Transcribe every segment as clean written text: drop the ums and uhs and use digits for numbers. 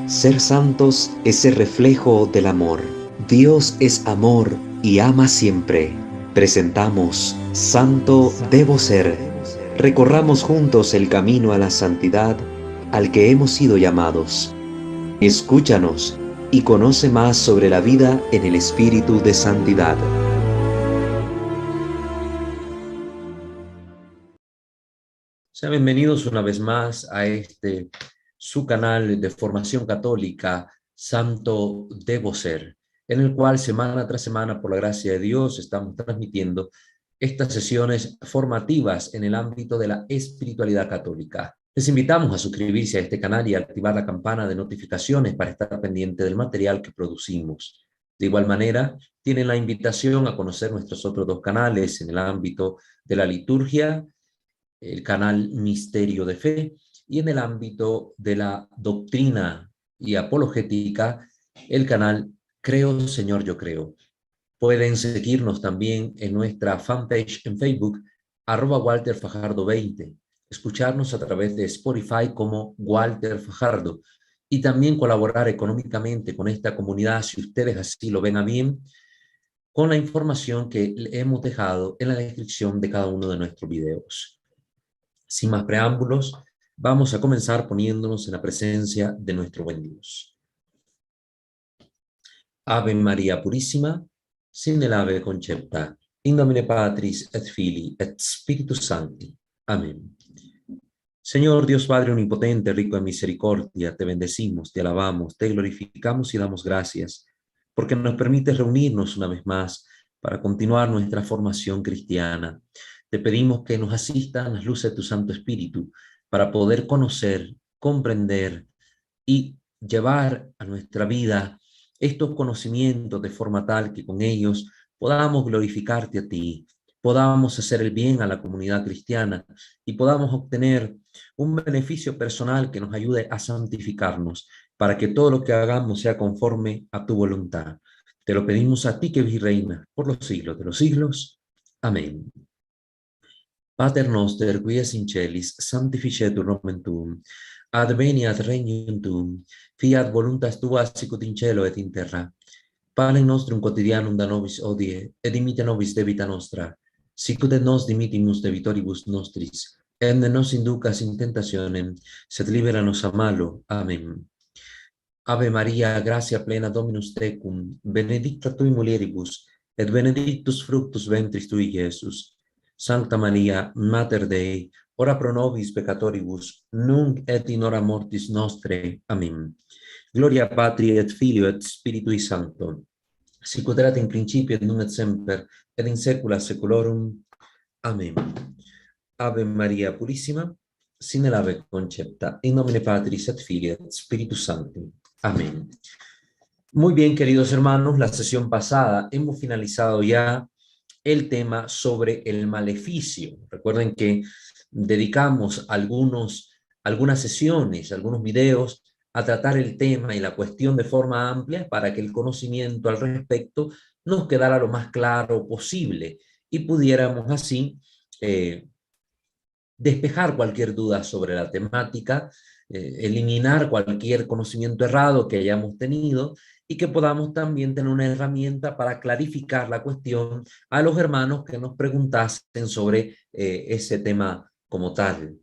Ser santos es el reflejo del amor. Dios es amor y ama siempre. Presentamos Santo Debo Ser. Recorramos juntos el camino a la santidad al que hemos sido llamados. Escúchanos y conoce más sobre la vida en el espíritu de santidad. Sean bienvenidos una vez más a su canal de formación católica, Santo Debo Ser, en el cual semana tras semana, por la gracia de Dios, estamos transmitiendo estas sesiones formativas en el ámbito de la espiritualidad católica. Les invitamos a suscribirse a este canal y a activar la campana de notificaciones para estar pendiente del material que producimos. De igual manera, tienen la invitación a conocer nuestros otros dos canales en el ámbito de la liturgia, el canal Misterio de Fe, y en el ámbito de la doctrina y apologética, el canal Creo, Señor, yo creo. Pueden seguirnos también en nuestra fanpage en Facebook, @WalterFajardo20, escucharnos a través de Spotify como Walter Fajardo, y también colaborar económicamente con esta comunidad, si ustedes así lo ven a bien, con la información que hemos dejado en la descripción de cada uno de nuestros videos. Sin más preámbulos, vamos a comenzar poniéndonos en la presencia de nuestro buen Dios. Ave María Purísima, sin el ave concepta, in nomine Patris et Filii et Spiritus Sancti. Amén. Señor Dios Padre omnipotente, rico en misericordia, te bendecimos, te alabamos, te glorificamos y damos gracias, porque nos permites reunirnos una vez más para continuar nuestra formación cristiana. Te pedimos que nos asistan las luces de tu Santo Espíritu para poder conocer, comprender y llevar a nuestra vida estos conocimientos de forma tal que con ellos podamos glorificarte a ti, podamos hacer el bien a la comunidad cristiana y podamos obtener un beneficio personal que nos ayude a santificarnos para que todo lo que hagamos sea conforme a tu voluntad. Te lo pedimos a ti que vives y reinas por los siglos de los siglos. Amén. Pater noster, qui es in celis, sanctificetur nomen tuum, adveniat regnum tuum, fiat voluntas tua sicut in cielo et in terra. Panem nostrum quotidianum da nobis hodie, et dimitte nobis debita nostra, sicut et nos dimittimus debitoribus nostris, et ne nos inducas in tentationem, sed libera nos a malo. Amen. Ave Maria, gratia plena Dominus tecum, benedicta tui mulieribus, et benedictus fructus ventris tui, Iesus. Sancta Maria, Mater Dei, ora pro nobis peccatoribus, nunc et in hora mortis nostre. Amen. Gloria Patri et Filio et Spiritui Sancto, sicut erat in principio et nunc et semper, et in saecula saeculorum. Amen. Ave Maria Purissima, sin el ave concepta, in nomine Patris et Filii et Spiritus Sancti. Amén. Muy bien, queridos hermanos, la sesión pasada hemos finalizado ya el tema sobre el maleficio. Recuerden que dedicamos algunas sesiones, algunos videos a tratar el tema y la cuestión de forma amplia para que el conocimiento al respecto nos quedara lo más claro posible y pudiéramos así despejar cualquier duda sobre la temática, eliminar cualquier conocimiento errado que hayamos tenido y que podamos también tener una herramienta para clarificar la cuestión a los hermanos que nos preguntasen sobre ese tema como tal.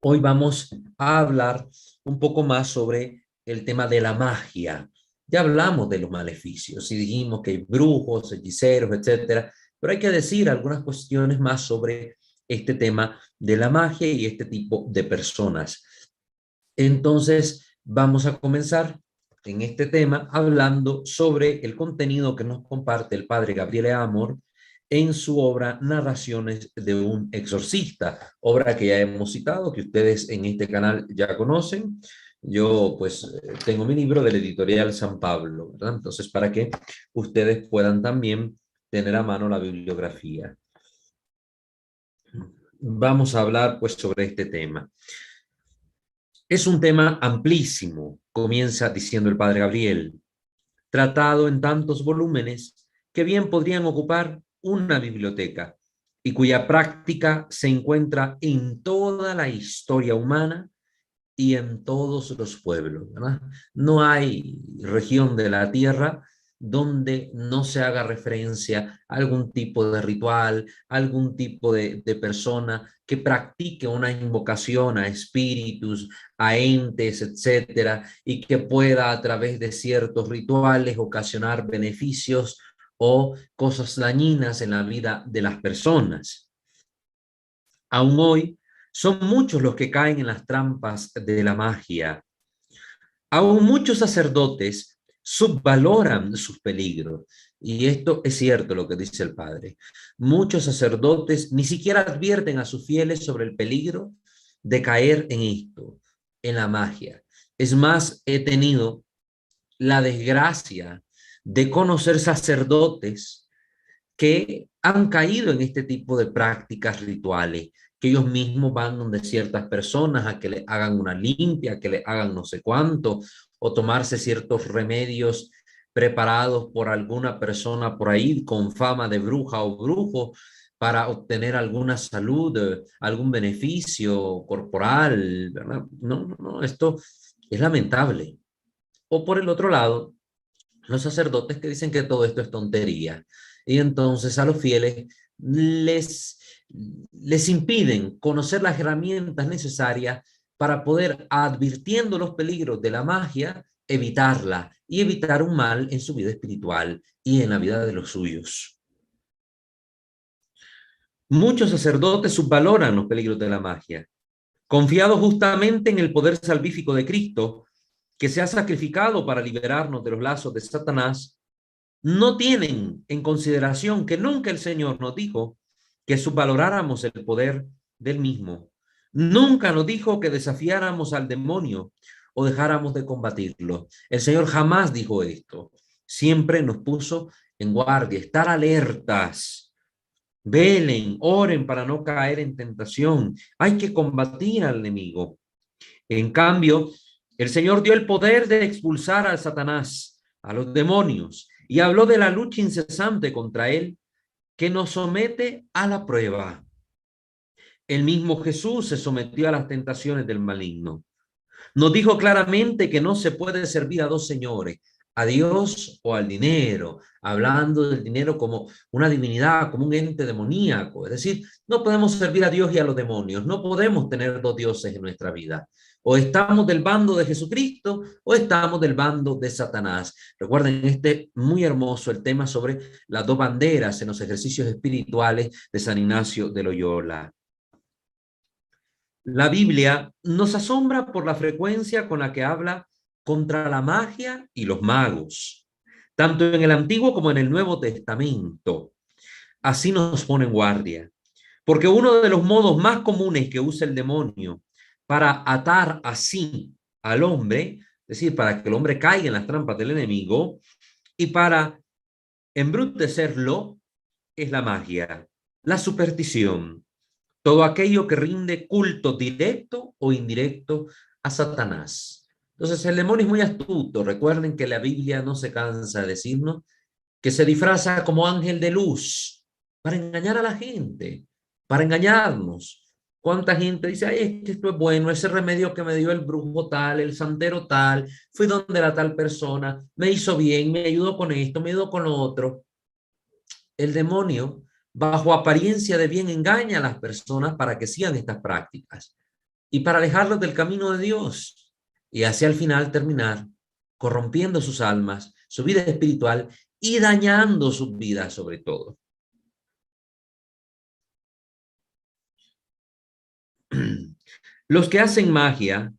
Hoy vamos a hablar un poco más sobre el tema de la magia. Ya hablamos de los maleficios y dijimos que hay brujos, hechiceros, etcétera, pero hay que decir algunas cuestiones más sobre este tema de la magia y este tipo de personas. Entonces, vamos a comenzar en este tema hablando sobre el contenido que nos comparte el padre Gabriele Amor en su obra Narraciones de un exorcista, obra que ya hemos citado, que ustedes en este canal ya conocen. Yo pues tengo mi libro de la editorial San Pablo, ¿verdad? Entonces, para que ustedes puedan también tener a mano la bibliografía. Vamos a hablar pues sobre este tema. Es un tema amplísimo, comienza diciendo el padre Gabriel, tratado en tantos volúmenes que bien podrían ocupar una biblioteca y cuya práctica se encuentra en toda la historia humana y en todos los pueblos, ¿verdad? No hay región de la tierra donde no se haga referencia a algún tipo de ritual, algún tipo de persona que practique una invocación a espíritus, a entes, etcétera, y que pueda a través de ciertos rituales ocasionar beneficios o cosas dañinas en la vida de las personas. Aún hoy son muchos los que caen en las trampas de la magia. Aún muchos sacerdotes subvaloran sus peligros. Y esto es cierto lo que dice el padre. Muchos sacerdotes ni siquiera advierten a sus fieles sobre el peligro de caer en esto, en la magia. Es más, he tenido la desgracia de conocer sacerdotes que han caído en este tipo de prácticas rituales, que ellos mismos van donde ciertas personas a que le hagan una limpia, que le hagan no sé cuánto, o tomarse ciertos remedios preparados por alguna persona por ahí con fama de bruja o brujo para obtener alguna salud, algún beneficio corporal, ¿verdad? No, no, no, esto es lamentable. O por el otro lado, los sacerdotes que dicen que todo esto es tontería. Y entonces a los fieles les impiden conocer las herramientas necesarias para poder, advirtiendo los peligros de la magia, evitarla y evitar un mal en su vida espiritual y en la vida de los suyos. Muchos sacerdotes subvaloran los peligros de la magia, confiados justamente en el poder salvífico de Cristo, que se ha sacrificado para liberarnos de los lazos de Satanás. No tienen en consideración que nunca el Señor nos dijo que subvaloráramos el poder del mismo. Nunca nos dijo que desafiáramos al demonio o dejáramos de combatirlo. El Señor jamás dijo esto. Siempre nos puso en guardia, estar alertas. Velen, oren para no caer en tentación. Hay que combatir al enemigo. En cambio, el Señor dio el poder de expulsar a Satanás, a los demonios, y habló de la lucha incesante contra él que nos somete a la prueba. El mismo Jesús se sometió a las tentaciones del maligno. Nos dijo claramente que no se puede servir a dos señores, a Dios o al dinero, hablando del dinero como una divinidad, como un ente demoníaco. Es decir, no podemos servir a Dios y a los demonios, no podemos tener dos dioses en nuestra vida. O estamos del bando de Jesucristo o estamos del bando de Satanás. Recuerden este muy hermoso el tema sobre las dos banderas en los ejercicios espirituales de San Ignacio de Loyola. La Biblia nos asombra por la frecuencia con la que habla contra la magia y los magos, tanto en el Antiguo como en el Nuevo Testamento. Así nos pone en guardia, porque uno de los modos más comunes que usa el demonio para atar así al hombre, es decir, para que el hombre caiga en las trampas del enemigo y para embrutecerlo, es la magia, la superstición, todo aquello que rinde culto directo o indirecto a Satanás. Entonces el demonio es muy astuto. Recuerden que la Biblia no se cansa de decirnos que se disfraza como ángel de luz para engañar a la gente, para engañarnos. ¿Cuánta gente dice, ay, es que esto es bueno, ese remedio que me dio el brujo tal, el santero tal, fui donde la tal persona, me hizo bien, me ayudó con esto, me ayudó con lo otro? El demonio, bajo apariencia de bien, engaña a las personas para que sigan estas prácticas y para alejarlos del camino de Dios y así al final terminar corrompiendo sus almas, su vida espiritual y dañando sus vidas sobre todo. Los que hacen magia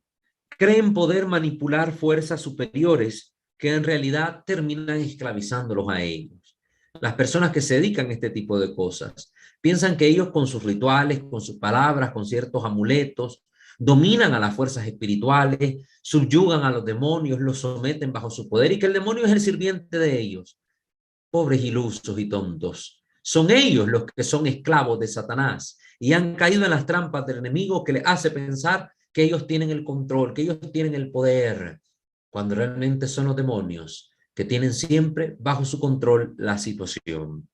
creen poder manipular fuerzas superiores que en realidad terminan esclavizándolos a ellos. Las personas que se dedican a este tipo de cosas piensan que ellos con sus rituales, con sus palabras, con ciertos amuletos, dominan a las fuerzas espirituales, subyugan a los demonios, los someten bajo su poder y que el demonio es el sirviente de ellos. Pobres ilusos y tontos. Son ellos los que son esclavos de Satanás y han caído en las trampas del enemigo que les hace pensar que ellos tienen el control, que ellos tienen el poder, cuando realmente son los demonios que tienen siempre bajo su control la situación.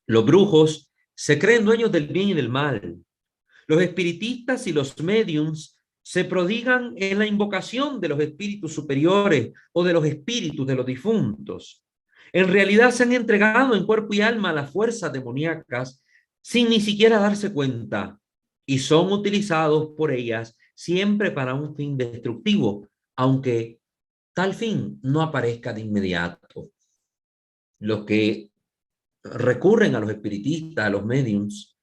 Los brujos se creen dueños del bien y del mal. Los espiritistas y los mediums se prodigan en la invocación de los espíritus superiores o de los espíritus de los difuntos. En realidad se han entregado en cuerpo y alma a las fuerzas demoníacas sin ni siquiera darse cuenta y son utilizados por ellas siempre para un fin destructivo, aunque tal fin no aparezca de inmediato. Los que recurren a los espiritistas, a los mediums,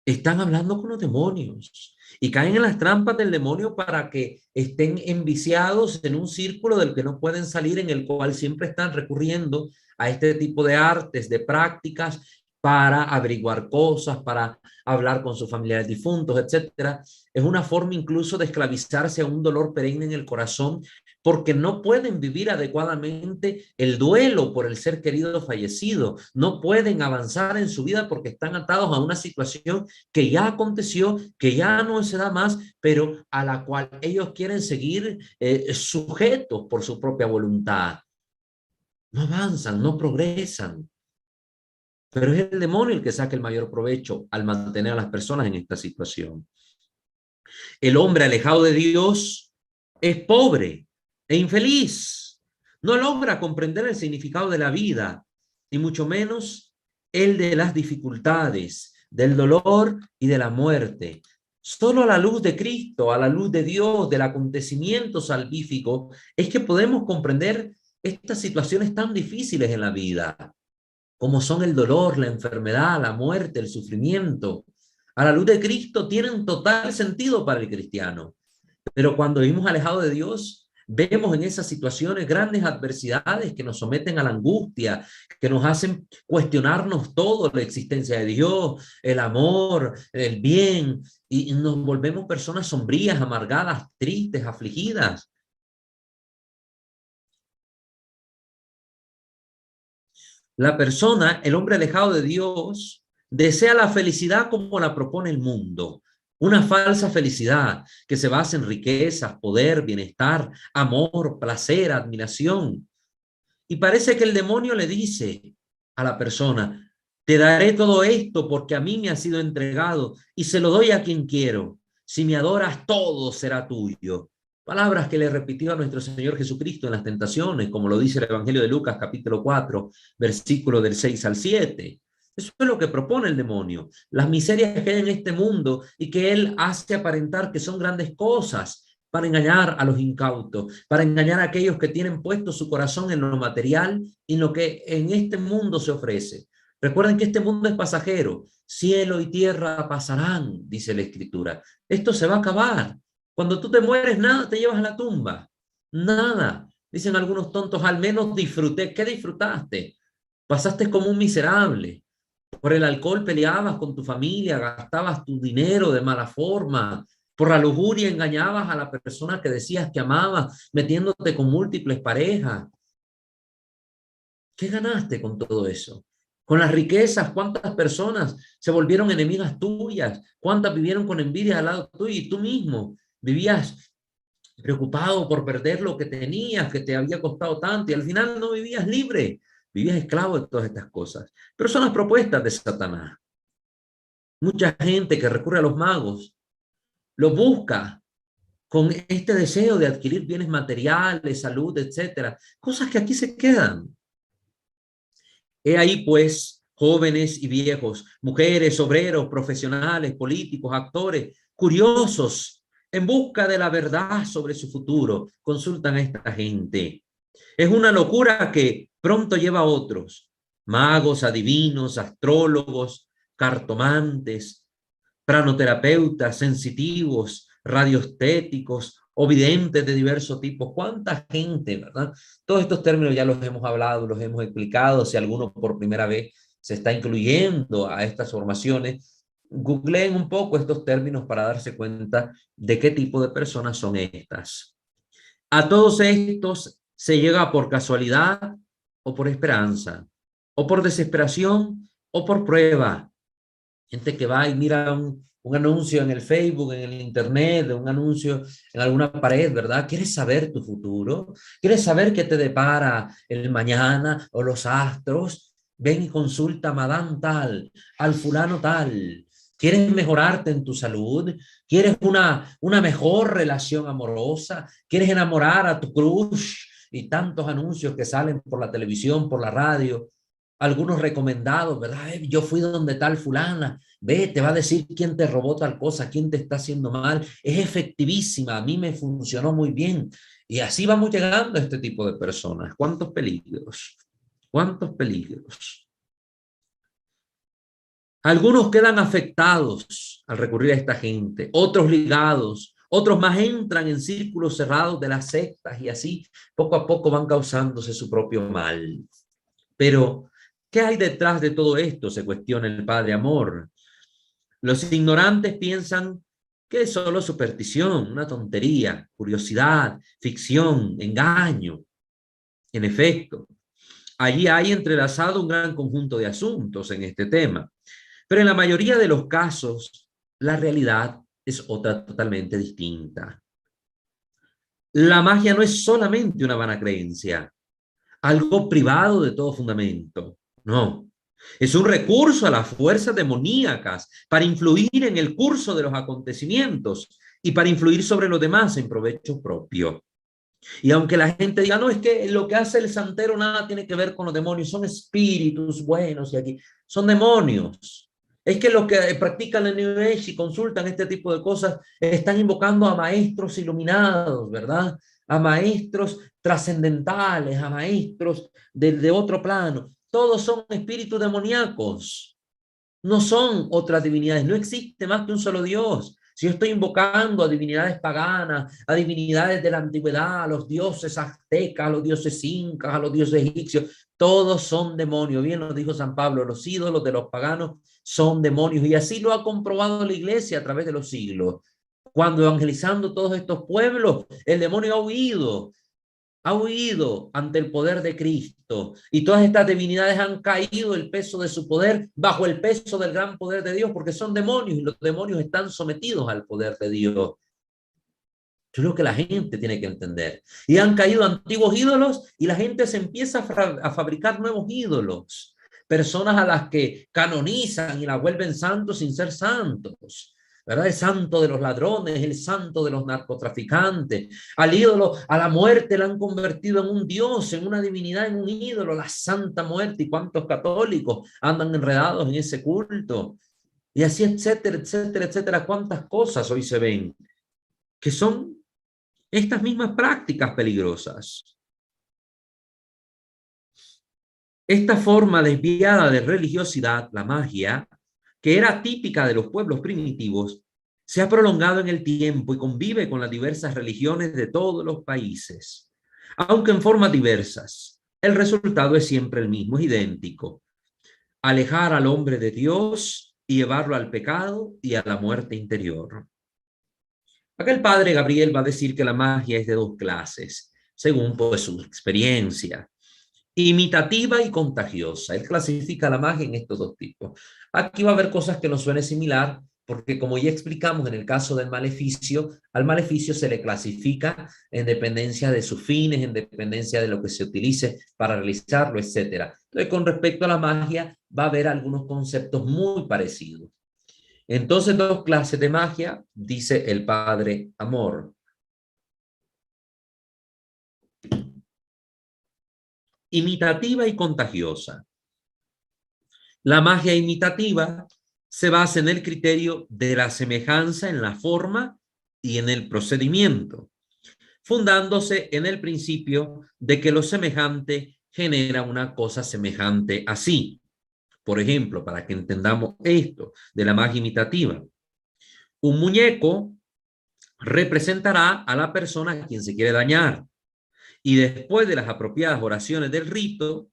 están hablando con los demonios y caen en las trampas del demonio para que estén enviciados en un círculo del que no pueden salir, en el cual siempre están recurriendo a este tipo de artes, de prácticas, para averiguar cosas, para hablar con sus familiares difuntos, etcétera. Es una forma incluso de esclavizarse a un dolor perenne en el corazón, porque no pueden vivir adecuadamente el duelo por el ser querido fallecido, no pueden avanzar en su vida porque están atados a una situación que ya aconteció, que ya no se da más, pero a la cual ellos quieren seguir sujetos por su propia voluntad. No avanzan, no progresan. Pero es el demonio el que saca el mayor provecho al mantener a las personas en esta situación. El hombre alejado de Dios es pobre e infeliz. No logra comprender el significado de la vida, y mucho menos el de las dificultades, del dolor y de la muerte. Solo a la luz de Cristo, a la luz de Dios, del acontecimiento salvífico, es que podemos comprender estas situaciones tan difíciles en la vida, como son el dolor, la enfermedad, la muerte, el sufrimiento. A la luz de Cristo tienen total sentido para el cristiano. Pero cuando vivimos alejados de Dios, vemos en esas situaciones grandes adversidades que nos someten a la angustia, que nos hacen cuestionarnos todo, la existencia de Dios, el amor, el bien, y nos volvemos personas sombrías, amargadas, tristes, afligidas. La persona, el hombre alejado de Dios, desea la felicidad como la propone el mundo. Una falsa felicidad que se basa en riquezas, poder, bienestar, amor, placer, admiración. Y parece que el demonio le dice a la persona: te daré todo esto porque a mí me ha sido entregado y se lo doy a quien quiero. Si me adoras, todo será tuyo. Palabras que le repitió a nuestro Señor Jesucristo en las tentaciones, como lo dice el Evangelio de Lucas, capítulo 4, versículo del 6 al 7. Eso es lo que propone el demonio, las miserias que hay en este mundo y que él hace aparentar que son grandes cosas, para engañar a los incautos, para engañar a aquellos que tienen puesto su corazón en lo material y en lo que en este mundo se ofrece. Recuerden que este mundo es pasajero, cielo y tierra pasarán, dice la Escritura. Esto se va a acabar. Cuando tú te mueres, nada te llevas a la tumba, nada. Dicen algunos tontos: al menos disfruté. ¿Qué disfrutaste? Pasaste como un miserable. Por el alcohol peleabas con tu familia, gastabas tu dinero de mala forma. Por la lujuria engañabas a la persona que decías que amabas, metiéndote con múltiples parejas. ¿Qué ganaste con todo eso? Con las riquezas, ¿cuántas personas se volvieron enemigas tuyas? ¿Cuántas vivieron con envidia al lado tuyo? Y tú mismo vivías preocupado por perder lo que tenías, que te había costado tanto, y al final no vivías libre, vivías esclavo de todas estas cosas. Pero son las propuestas de Satanás. Mucha gente que recurre a los magos lo busca con este deseo de adquirir bienes materiales, salud, etcétera, cosas que aquí se quedan. He ahí pues jóvenes y viejos, mujeres, obreros, profesionales, políticos, actores, curiosos, en busca de la verdad sobre su futuro, consultan a esta gente. Es una locura que pronto lleva a otros, magos, adivinos, astrólogos, cartomantes, pranoterapeutas, sensitivos, radioestéticos o videntes de diversos tipos. ¿Cuánta gente, verdad? Todos estos términos ya los hemos hablado, los hemos explicado. Si alguno por primera vez se está incluyendo a estas formaciones, googleen un poco estos términos para darse cuenta de qué tipo de personas son estas. A todos estos se llega por casualidad o por esperanza, o por desesperación o por prueba. Gente que va y mira un anuncio en el Facebook, en el Internet, un anuncio en alguna pared, ¿verdad? ¿Quieres saber tu futuro? ¿Quieres saber qué te depara el mañana o los astros? Ven y consulta a Madame tal, al fulano tal. ¿Quieres mejorarte en tu salud? ¿Quieres una mejor relación amorosa? ¿Quieres enamorar a tu crush? Y tantos anuncios que salen por la televisión, por la radio, algunos recomendados, ¿verdad? Yo fui donde tal fulana, ve, te va a decir quién te robó tal cosa, quién te está haciendo mal. Es efectivísima, a mí me funcionó muy bien. Y así vamos llegando a este tipo de personas. ¿Cuántos peligros? ¿Cuántos peligros? Algunos quedan afectados al recurrir a esta gente, otros ligados, otros más entran en círculos cerrados de las sectas y así poco a poco van causándose su propio mal. Pero, ¿qué hay detrás de todo esto? Se cuestiona el Padre Amor. Los ignorantes piensan que es solo superstición, una tontería, curiosidad, ficción, engaño. En efecto, allí hay entrelazado un gran conjunto de asuntos en este tema. Pero en la mayoría de los casos, la realidad es otra totalmente distinta. La magia no es solamente una vana creencia, algo privado de todo fundamento. No. Es un recurso a las fuerzas demoníacas para influir en el curso de los acontecimientos y para influir sobre los demás en provecho propio. Y aunque la gente diga, no, es que lo que hace el santero nada tiene que ver con los demonios, son espíritus buenos y aquí son demonios. Es que los que practican el New Age y consultan este tipo de cosas están invocando a maestros iluminados, ¿verdad? A maestros trascendentales, a maestros de otro plano. Todos son espíritus demoníacos. No son otras divinidades, no existe más que un solo Dios. Si yo estoy invocando a divinidades paganas, a divinidades de la antigüedad, a los dioses aztecas, a los dioses incas, a los dioses egipcios, todos son demonios. Bien lo dijo San Pablo, los ídolos de los paganos son demonios. Y así lo ha comprobado la iglesia a través de los siglos. Cuando evangelizando todos estos pueblos, el demonio ha huido ante el poder de Cristo y todas estas divinidades han caído el peso de su poder bajo el peso del gran poder de Dios porque son demonios y los demonios están sometidos al poder de Dios. Eso es lo que la gente tiene que entender. Y han caído antiguos ídolos y la gente se empieza a fabricar nuevos ídolos. Personas a las que canonizan y las vuelven santos sin ser santos. ¿Verdad? El santo de los ladrones, el santo de los narcotraficantes. Al ídolo, a la muerte la han convertido en un dios, en una divinidad, en un ídolo, la santa muerte. ¿Y cuántos católicos andan enredados en ese culto? Y así, etcétera, etcétera, etcétera. ¿Cuántas cosas hoy se ven que son estas mismas prácticas peligrosas? Esta forma desviada de religiosidad, la magia, que era típica de los pueblos primitivos, se ha prolongado en el tiempo y convive con las diversas religiones de todos los países. Aunque en formas diversas, el resultado es siempre el mismo, es idéntico. Alejar al hombre de Dios y llevarlo al pecado y a la muerte interior. Acá el padre Gabriel va a decir que la magia es de dos clases, según pues su experiencia. Imitativa y contagiosa. Él clasifica la magia en estos dos tipos. Aquí va a haber cosas que nos suene similar, porque como ya explicamos en el caso del maleficio, al maleficio se le clasifica en dependencia de sus fines, en dependencia de lo que se utilice para realizarlo, etc. Entonces, con respecto a la magia, va a haber algunos conceptos muy parecidos. Entonces, dos clases de magia, dice el padre Amor. Imitativa y contagiosa. La magia imitativa se basa en el criterio de la semejanza en la forma y en el procedimiento, fundándose en el principio de que lo semejante genera una cosa semejante a sí. Por ejemplo, para que entendamos esto de la magia imitativa, un muñeco representará a la persona a quien se quiere dañar y después de las apropiadas oraciones del rito,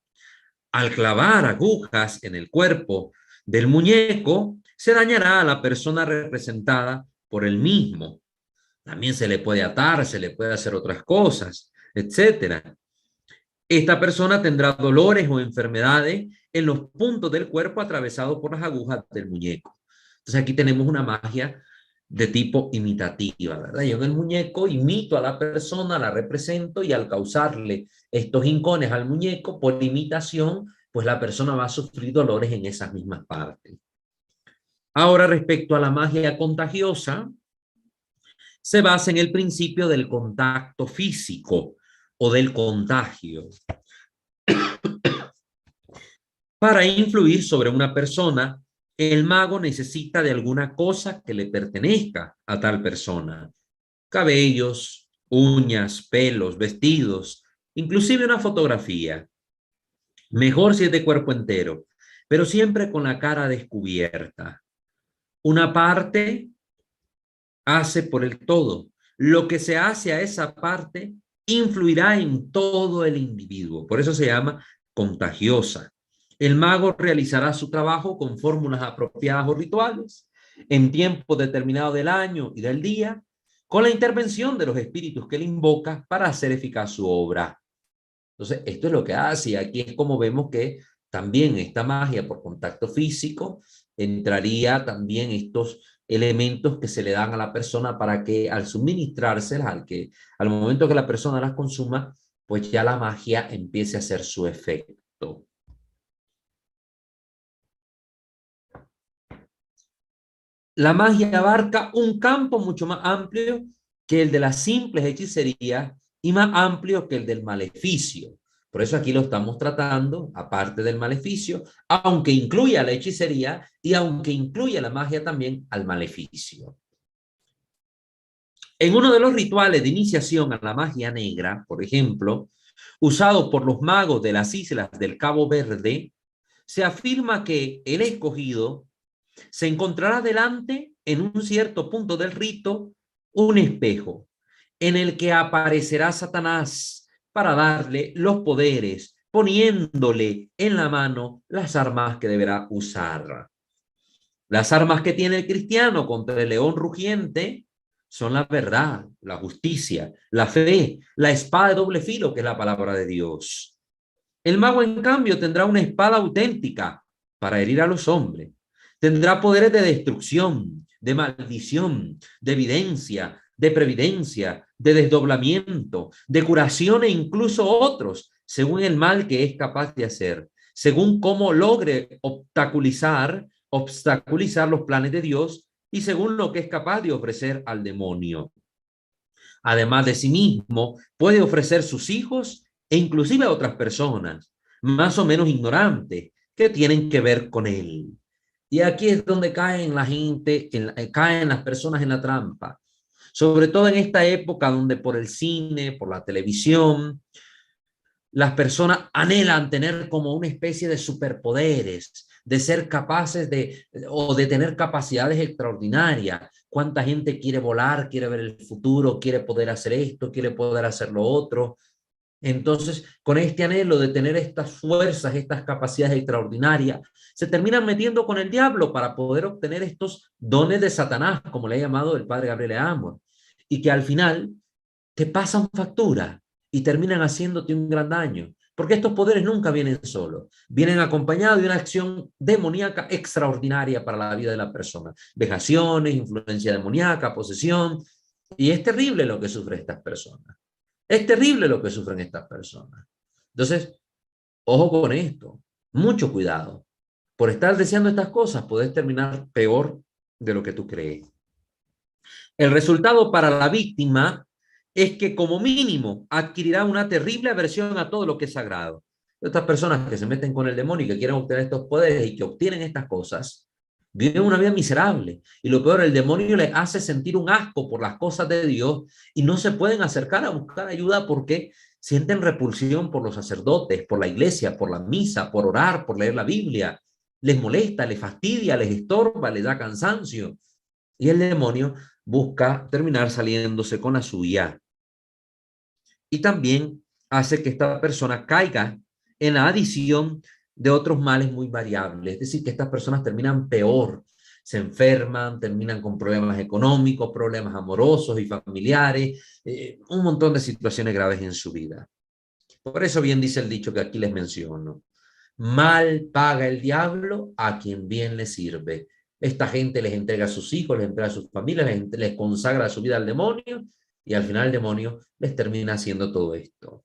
al clavar agujas en el cuerpo del muñeco, se dañará a la persona representada por el mismo. También se le puede atar, se le puede hacer otras cosas, etcétera. Esta persona tendrá dolores o enfermedades en los puntos del cuerpo atravesados por las agujas del muñeco. Entonces aquí tenemos una magia de tipo imitativa, ¿verdad? Yo en el muñeco imito a la persona, la represento y al causarle estos hincones al muñeco por imitación, pues la persona va a sufrir dolores en esas mismas partes. Ahora, respecto a la magia contagiosa, se basa en el principio del contacto físico o del contagio. Para influir sobre una persona, el mago necesita de alguna cosa que le pertenezca a tal persona. Cabellos, uñas, pelos, vestidos, inclusive una fotografía. Mejor si es de cuerpo entero, pero siempre con la cara descubierta. Una parte hace por el todo. Lo que se hace a esa parte influirá en todo el individuo. Por eso se llama contagiosa. El mago realizará su trabajo con fórmulas apropiadas o rituales en tiempo determinado del año y del día, con la intervención de los espíritus que él invoca para hacer eficaz su obra. Entonces, esto es lo que hace, y aquí es como vemos que también esta magia por contacto físico entraría también estos elementos que se le dan a la persona para que al suministrárselas, al momento que la persona las consuma, pues ya la magia empiece a hacer su efecto. La magia abarca un campo mucho más amplio que el de las simples hechicerías y más amplio que el del maleficio. Por eso aquí lo estamos tratando, aparte del maleficio, aunque incluya la hechicería y aunque incluya la magia también al maleficio. En uno de los rituales de iniciación a la magia negra, por ejemplo, usado por los magos de las islas del Cabo Verde, se afirma que el escogido se encontrará delante, en un cierto punto del rito, un espejo en el que aparecerá Satanás para darle los poderes, poniéndole en la mano las armas que deberá usar. Las armas que tiene el cristiano contra el león rugiente son la verdad, la justicia, la fe, la espada de doble filo, que es la palabra de Dios. El mago, en cambio, tendrá una espada auténtica para herir a los hombres. Tendrá poderes de destrucción, de maldición, de evidencia, de previdencia, de desdoblamiento, de curación e incluso otros, según el mal que es capaz de hacer, según cómo logre obstaculizar los planes de Dios y según lo que es capaz de ofrecer al demonio. Además de sí mismo, puede ofrecer sus hijos e inclusive a otras personas, más o menos ignorantes, que tienen que ver con él. Y aquí es donde caen la gente, caen las personas en la trampa. Sobre todo en esta época donde por el cine, por la televisión, las personas anhelan tener como una especie de superpoderes, de ser capaces o de tener capacidades extraordinarias. ¿Cuánta gente quiere volar, quiere ver el futuro, quiere poder hacer esto, quiere poder hacer lo otro? Entonces, con este anhelo de tener estas fuerzas, estas capacidades extraordinarias, se terminan metiendo con el diablo para poder obtener estos dones de Satanás, como le ha llamado el padre Gabriel Amor, y que al final te pasan factura y terminan haciéndote un gran daño. Porque estos poderes nunca vienen solos, vienen acompañados de una acción demoníaca extraordinaria para la vida de la persona. Vejaciones, influencia demoníaca, posesión, y es terrible lo que sufren estas personas. Es terrible lo que sufren estas personas. Entonces, ojo con esto, mucho cuidado. Por estar deseando estas cosas, puedes terminar peor de lo que tú crees. El resultado para la víctima es que como mínimo adquirirá una terrible aversión a todo lo que es sagrado. Estas personas que se meten con el demonio y que quieren obtener estos poderes y que obtienen estas cosas, viven una vida miserable. Y lo peor, el demonio les hace sentir un asco por las cosas de Dios y no se pueden acercar a buscar ayuda porque sienten repulsión por los sacerdotes, por la iglesia, por la misa, por orar, por leer la Biblia. Les molesta, les fastidia, les estorba, les da cansancio. Y el demonio busca terminar saliéndose con la suya. Y también hace que esta persona caiga en la adición de otros males muy variables. Es decir, que estas personas terminan peor, se enferman, terminan con problemas económicos, problemas amorosos y familiares, un montón de situaciones graves en su vida. Por eso bien dice el dicho que aquí les menciono. Mal paga el diablo a quien bien le sirve. Esta gente les entrega a sus hijos, les entrega a sus familias, les consagra su vida al demonio y al final el demonio les termina haciendo todo esto.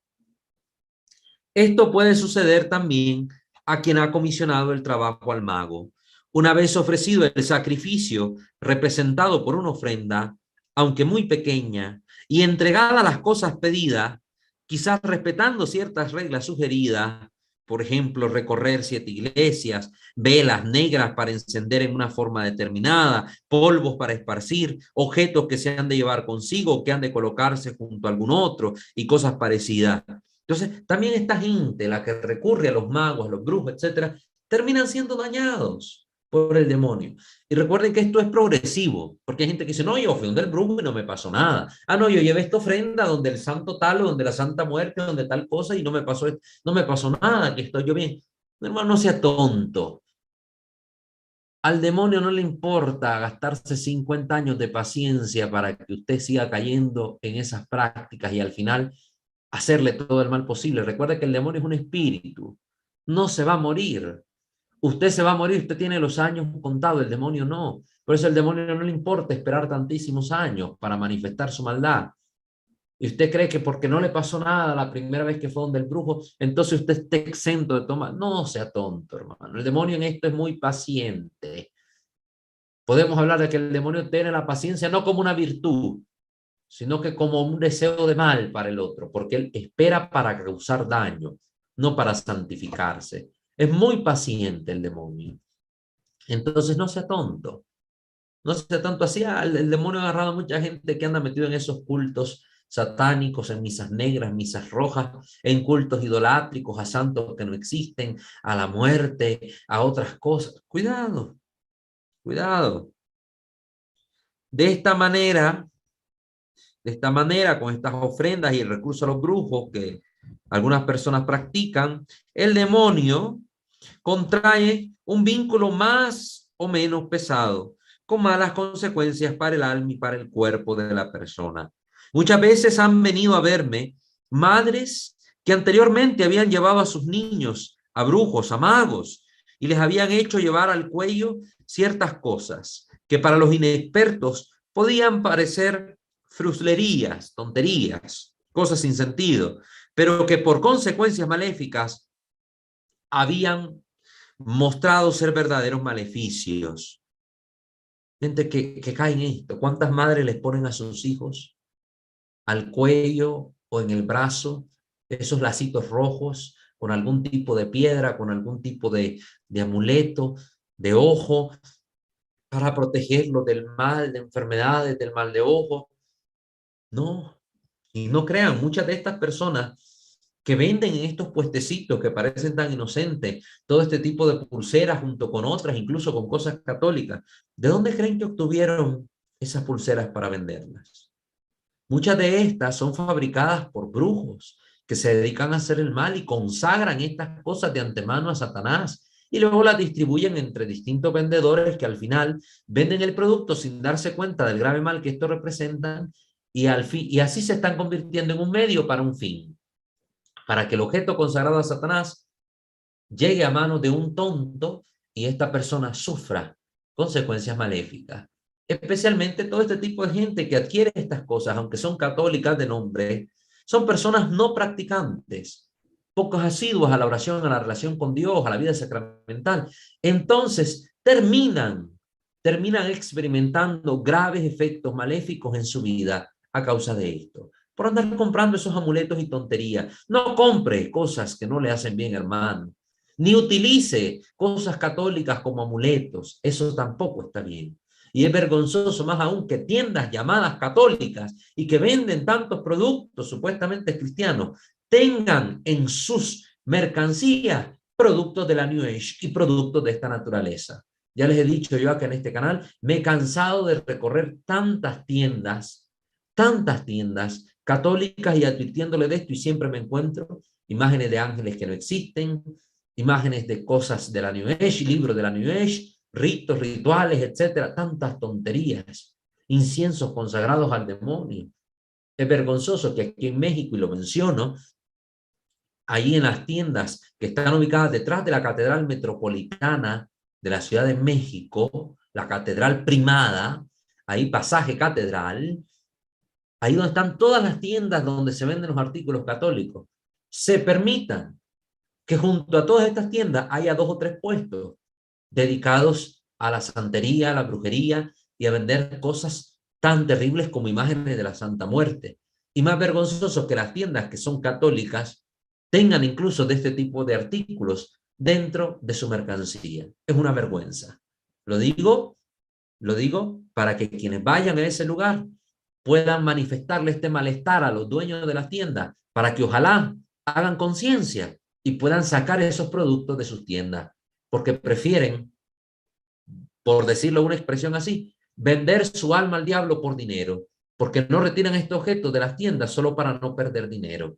Esto puede suceder también a quien ha comisionado el trabajo al mago. Una vez ofrecido el sacrificio representado por una ofrenda, aunque muy pequeña, y entregada las cosas pedidas, quizás respetando ciertas reglas sugeridas, por ejemplo, recorrer 7 iglesias, velas negras para encender en una forma determinada, polvos para esparcir, objetos que se han de llevar consigo, que han de colocarse junto a algún otro y cosas parecidas. Entonces, también esta gente, la que recurre a los magos, a los brujos, etcétera, terminan siendo dañados por el demonio. Y recuerden que esto es progresivo, porque hay gente que dice, no, yo fui donde el brujo y no me pasó nada. Ah, no, yo llevé esta ofrenda donde el santo tal, o donde la santa muerte, donde tal cosa y no me pasó nada, que estoy yo bien. Hermano, no sea tonto. Al demonio no le importa gastarse 50 años de paciencia para que usted siga cayendo en esas prácticas y al final hacerle todo el mal posible. Recuerde que el demonio es un espíritu, no se va a morir. Usted se va a morir, usted tiene los años contados, el demonio no. Por eso el demonio no le importa esperar tantísimos años para manifestar su maldad. Y usted cree que porque no le pasó nada la primera vez que fue donde el brujo, entonces usted está exento de tomar. No sea tonto, hermano. El demonio en esto es muy paciente. Podemos hablar de que el demonio tiene la paciencia no como una virtud, sino que como un deseo de mal para el otro, porque él espera para causar daño, no para santificarse. Es muy paciente el demonio. Entonces no sea tonto. No sea tonto así. El demonio ha agarrado a mucha gente que anda metido en esos cultos satánicos, en misas negras, misas rojas, en cultos idolátricos, a santos que no existen, a la muerte, a otras cosas. Cuidado, cuidado. De esta manera, con estas ofrendas y el recurso a los brujos que algunas personas practican, el demonio contrae un vínculo más o menos pesado, con malas consecuencias para el alma y para el cuerpo de la persona. Muchas veces han venido a verme madres que anteriormente habían llevado a sus niños a brujos, a magos, y les habían hecho llevar al cuello ciertas cosas que para los inexpertos podían parecer fruslerías, tonterías, cosas sin sentido, pero que por consecuencias maléficas habían mostrado ser verdaderos maleficios. Gente que cae en esto. ¿Cuántas madres les ponen a sus hijos al cuello o en el brazo esos lacitos rojos con algún tipo de piedra, con algún tipo de amuleto, de ojo, para protegerlo del mal, de enfermedades, del mal de ojo? No, y no crean, muchas de estas personas que venden en estos puestecitos que parecen tan inocentes, todo este tipo de pulseras junto con otras, incluso con cosas católicas, ¿de dónde creen que obtuvieron esas pulseras para venderlas? Muchas de estas son fabricadas por brujos que se dedican a hacer el mal y consagran estas cosas de antemano a Satanás y luego las distribuyen entre distintos vendedores que al final venden el producto sin darse cuenta del grave mal que esto representan y así se están convirtiendo en un medio para un fin, para que el objeto consagrado a Satanás llegue a manos de un tonto y esta persona sufra consecuencias maléficas. Especialmente todo este tipo de gente que adquiere estas cosas, aunque son católicas de nombre, son personas no practicantes, pocos asiduos a la oración, a la relación con Dios, a la vida sacramental. Entonces terminan experimentando graves efectos maléficos en su vida a causa de esto, por andar comprando esos amuletos y tonterías. No compre cosas que no le hacen bien, hermano, ni utilice cosas católicas como amuletos. Eso tampoco está bien. Y es vergonzoso más aún que tiendas llamadas católicas y que venden tantos productos supuestamente cristianos tengan en sus mercancías productos de la New Age y productos de esta naturaleza. Ya les he dicho yo acá en este canal, me he cansado de recorrer tantas tiendas católicas y advirtiéndole de esto y siempre me encuentro imágenes de ángeles que no existen, imágenes de cosas de la New Age, libros de la New Age, ritos, rituales, etcétera, tantas tonterías, inciensos consagrados al demonio. Es vergonzoso que aquí en México, y lo menciono, ahí en las tiendas que están ubicadas detrás de la Catedral Metropolitana de la Ciudad de México, la Catedral Primada, ahí pasaje Catedral, ahí donde están todas las tiendas donde se venden los artículos católicos, se permitan que junto a todas estas tiendas haya 2 o 3 puestos dedicados a la santería, a la brujería y a vender cosas tan terribles como imágenes de la Santa Muerte. Y más vergonzoso que las tiendas que son católicas tengan incluso de este tipo de artículos dentro de su mercancía. Es una vergüenza. Lo digo, lo digo para que quienes vayan a ese lugar puedan manifestarle este malestar a los dueños de las tiendas, para que ojalá hagan conciencia y puedan sacar esos productos de sus tiendas, porque prefieren, por decirlo una expresión así, vender su alma al diablo por dinero, porque no retiran estos objetos de las tiendas solo para no perder dinero.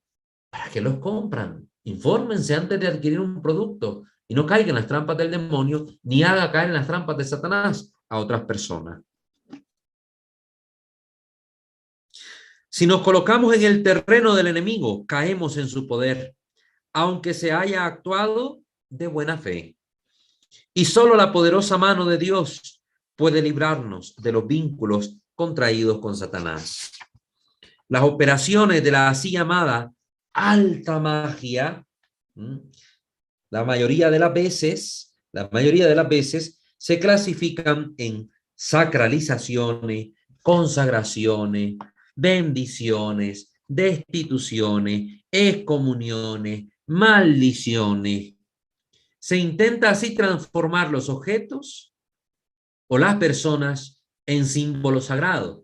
¿Para qué los compran? Infórmense antes de adquirir un producto y no caigan en las trampas del demonio, ni haga caer en las trampas de Satanás a otras personas. Si nos colocamos en el terreno del enemigo, caemos en su poder, aunque se haya actuado de buena fe. Y solo la poderosa mano de Dios puede librarnos de los vínculos contraídos con Satanás. Las operaciones de la así llamada alta magia, la mayoría de las veces se clasifican en sacralizaciones, consagraciones, bendiciones, destituciones, excomuniones, maldiciones. Se intenta así transformar los objetos o las personas en símbolos sagrados,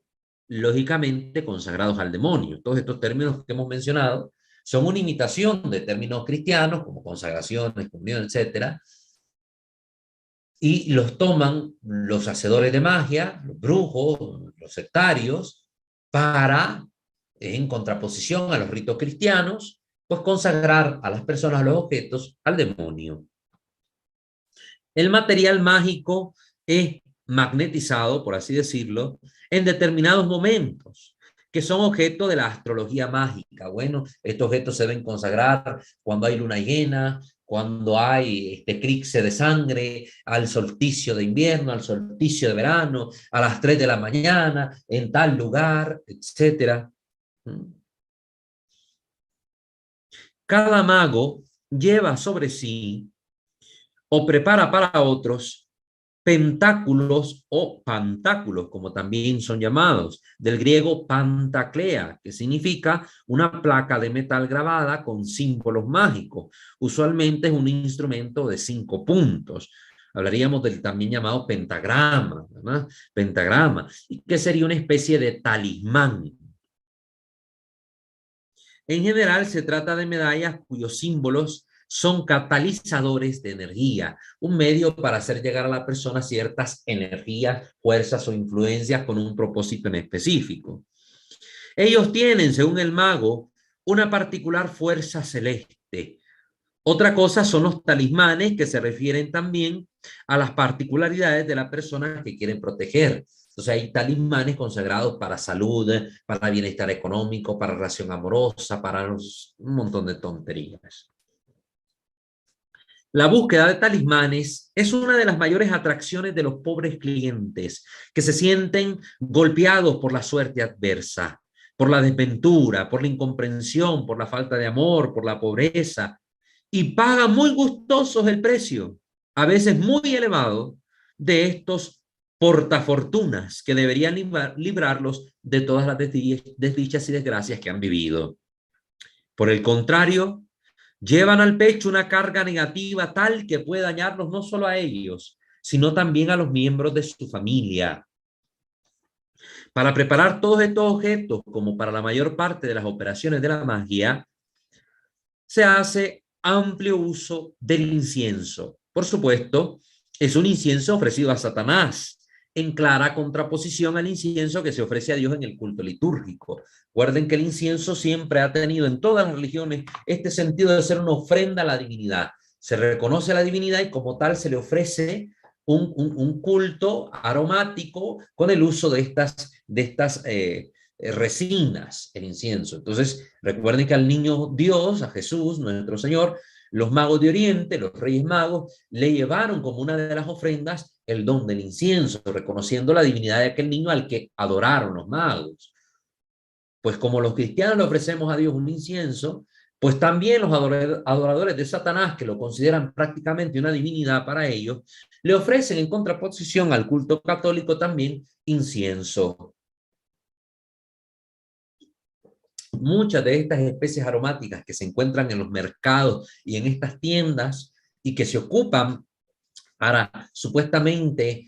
lógicamente consagrados al demonio. Todos estos términos que hemos mencionado son una imitación de términos cristianos como consagración, comunión, etcétera, y los toman los hacedores de magia, los brujos, los sectarios, para, en contraposición a los ritos cristianos, pues consagrar a las personas, a los objetos, al demonio. El material mágico es magnetizado, por así decirlo, en determinados momentos, que son objeto de la astrología mágica. Bueno, estos objetos se deben consagrar cuando hay luna llena, cuando hay eclipse de sangre, al solsticio de invierno, al solsticio de verano, a las 3 de la mañana, en tal lugar, etc. Cada mago lleva sobre sí o prepara para otros pentáculos o pantáculos, como también son llamados, del griego pantaclea, que significa una placa de metal grabada con símbolos mágicos. Usualmente es un instrumento de 5 puntos. Hablaríamos del también llamado pentagrama, ¿verdad? Pentagrama, y que sería una especie de talismán. En general se trata de medallas cuyos símbolos son catalizadores de energía, un medio para hacer llegar a la persona ciertas energías, fuerzas o influencias con un propósito en específico. Ellos tienen, según el mago, una particular fuerza celeste. Otra cosa son los talismanes, que se refieren también a las particularidades de la persona que quieren proteger. Entonces hay talismanes consagrados para salud, para bienestar económico, para relación amorosa, para un montón de tonterías. La búsqueda de talismanes es una de las mayores atracciones de los pobres clientes, que se sienten golpeados por la suerte adversa, por la desventura, por la incomprensión, por la falta de amor, por la pobreza, y pagan muy gustosos el precio, a veces muy elevado, de estos portafortunas que deberían librarlos de todas las desdichas y desgracias que han vivido. Por el contrario, llevan al pecho una carga negativa tal que puede dañarlos no solo a ellos, sino también a los miembros de su familia. Para preparar todos estos objetos, como para la mayor parte de las operaciones de la magia, se hace amplio uso del incienso. Por supuesto, es un incienso ofrecido a Satanás, en clara contraposición al incienso que se ofrece a Dios en el culto litúrgico. Recuerden que el incienso siempre ha tenido en todas las religiones este sentido de ser una ofrenda a la divinidad. Se reconoce a la divinidad y como tal se le ofrece un culto aromático con el uso de estas resinas, el incienso. Entonces, recuerden que al niño Dios, a Jesús, nuestro Señor, los magos de Oriente, los reyes magos, le llevaron como una de las ofrendas el don del incienso, reconociendo la divinidad de aquel niño al que adoraron los magos. Pues como los cristianos le ofrecemos a Dios un incienso, pues también los adoradores de Satanás, que lo consideran prácticamente una divinidad para ellos, le ofrecen en contraposición al culto católico también incienso. Muchas de estas especies aromáticas que se encuentran en los mercados y en estas tiendas y que se ocupan para supuestamente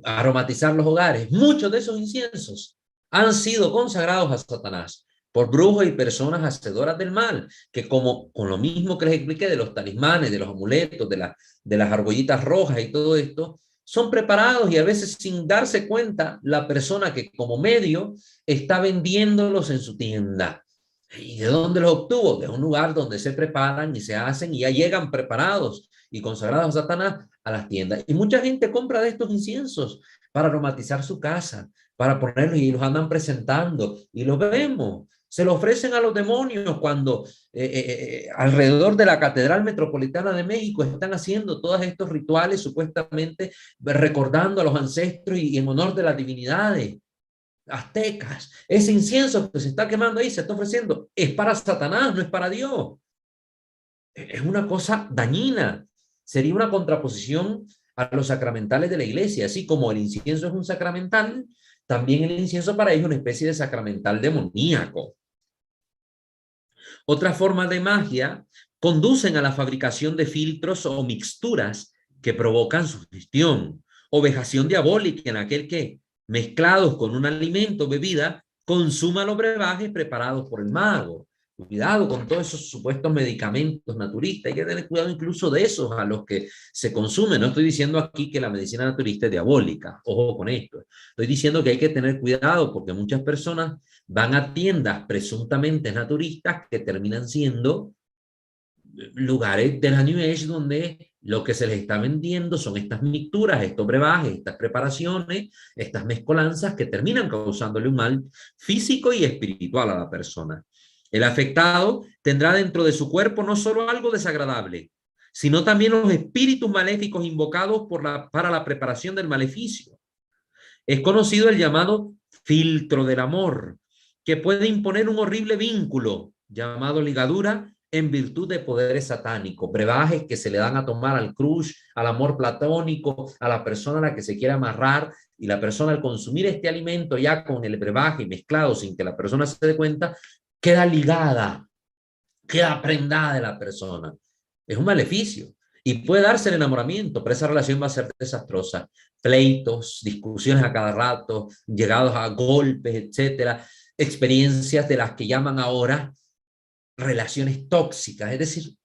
aromatizar los hogares, muchos de esos inciensos han sido consagrados a Satanás por brujos y personas hacedoras del mal, que como con lo mismo que les expliqué de los talismanes, de los amuletos, de las argollitas rojas y todo esto, son preparados y a veces sin darse cuenta la persona que como medio está vendiéndolos en su tienda. ¿Y de dónde los obtuvo? De un lugar donde se preparan y se hacen y ya llegan preparados y consagrados a Satanás a las tiendas. Y mucha gente compra de estos inciensos para aromatizar su casa, para ponerlos y los andan presentando y los vemos. Se lo ofrecen a los demonios cuando alrededor de la Catedral Metropolitana de México están haciendo todos estos rituales supuestamente recordando a los ancestros y en honor de las divinidades aztecas. Ese incienso que se está quemando ahí, se está ofreciendo, es para Satanás, no es para Dios. Es una cosa dañina. Sería una contraposición a los sacramentales de la iglesia. Así como el incienso es un sacramental, también el incienso para ellos es una especie de sacramental demoníaco. Otras formas de magia conducen a la fabricación de filtros o mixturas que provocan sugestión o vejación diabólica en aquel que, mezclados con un alimento o bebida, consuma los brebajes preparados por el mago. Cuidado con todos esos supuestos medicamentos naturistas. Hay que tener cuidado incluso de esos a los que se consumen. No estoy diciendo aquí que la medicina naturista es diabólica. Ojo con esto. Estoy diciendo que hay que tener cuidado porque muchas personas van a tiendas presuntamente naturistas que terminan siendo lugares de la New Age donde lo que se les está vendiendo son estas mixturas, estos brebajes, estas preparaciones, estas mezcolanzas que terminan causándole un mal físico y espiritual a la persona. El afectado tendrá dentro de su cuerpo no solo algo desagradable, sino también los espíritus maléficos invocados para la preparación del maleficio. Es conocido el llamado filtro del amor, que puede imponer un horrible vínculo llamado ligadura en virtud de poderes satánicos, brebajes que se le dan a tomar al crush, al amor platónico, a la persona a la que se quiere amarrar, y la persona al consumir este alimento ya con el brebaje mezclado sin que la persona se dé cuenta, queda ligada, queda prendada de la persona. Es un maleficio. Y puede darse el enamoramiento, pero esa relación va a ser desastrosa. Pleitos, discusiones a cada rato, llegados a golpes, etcétera. Experiencias de las que llaman ahora relaciones tóxicas. Es decir,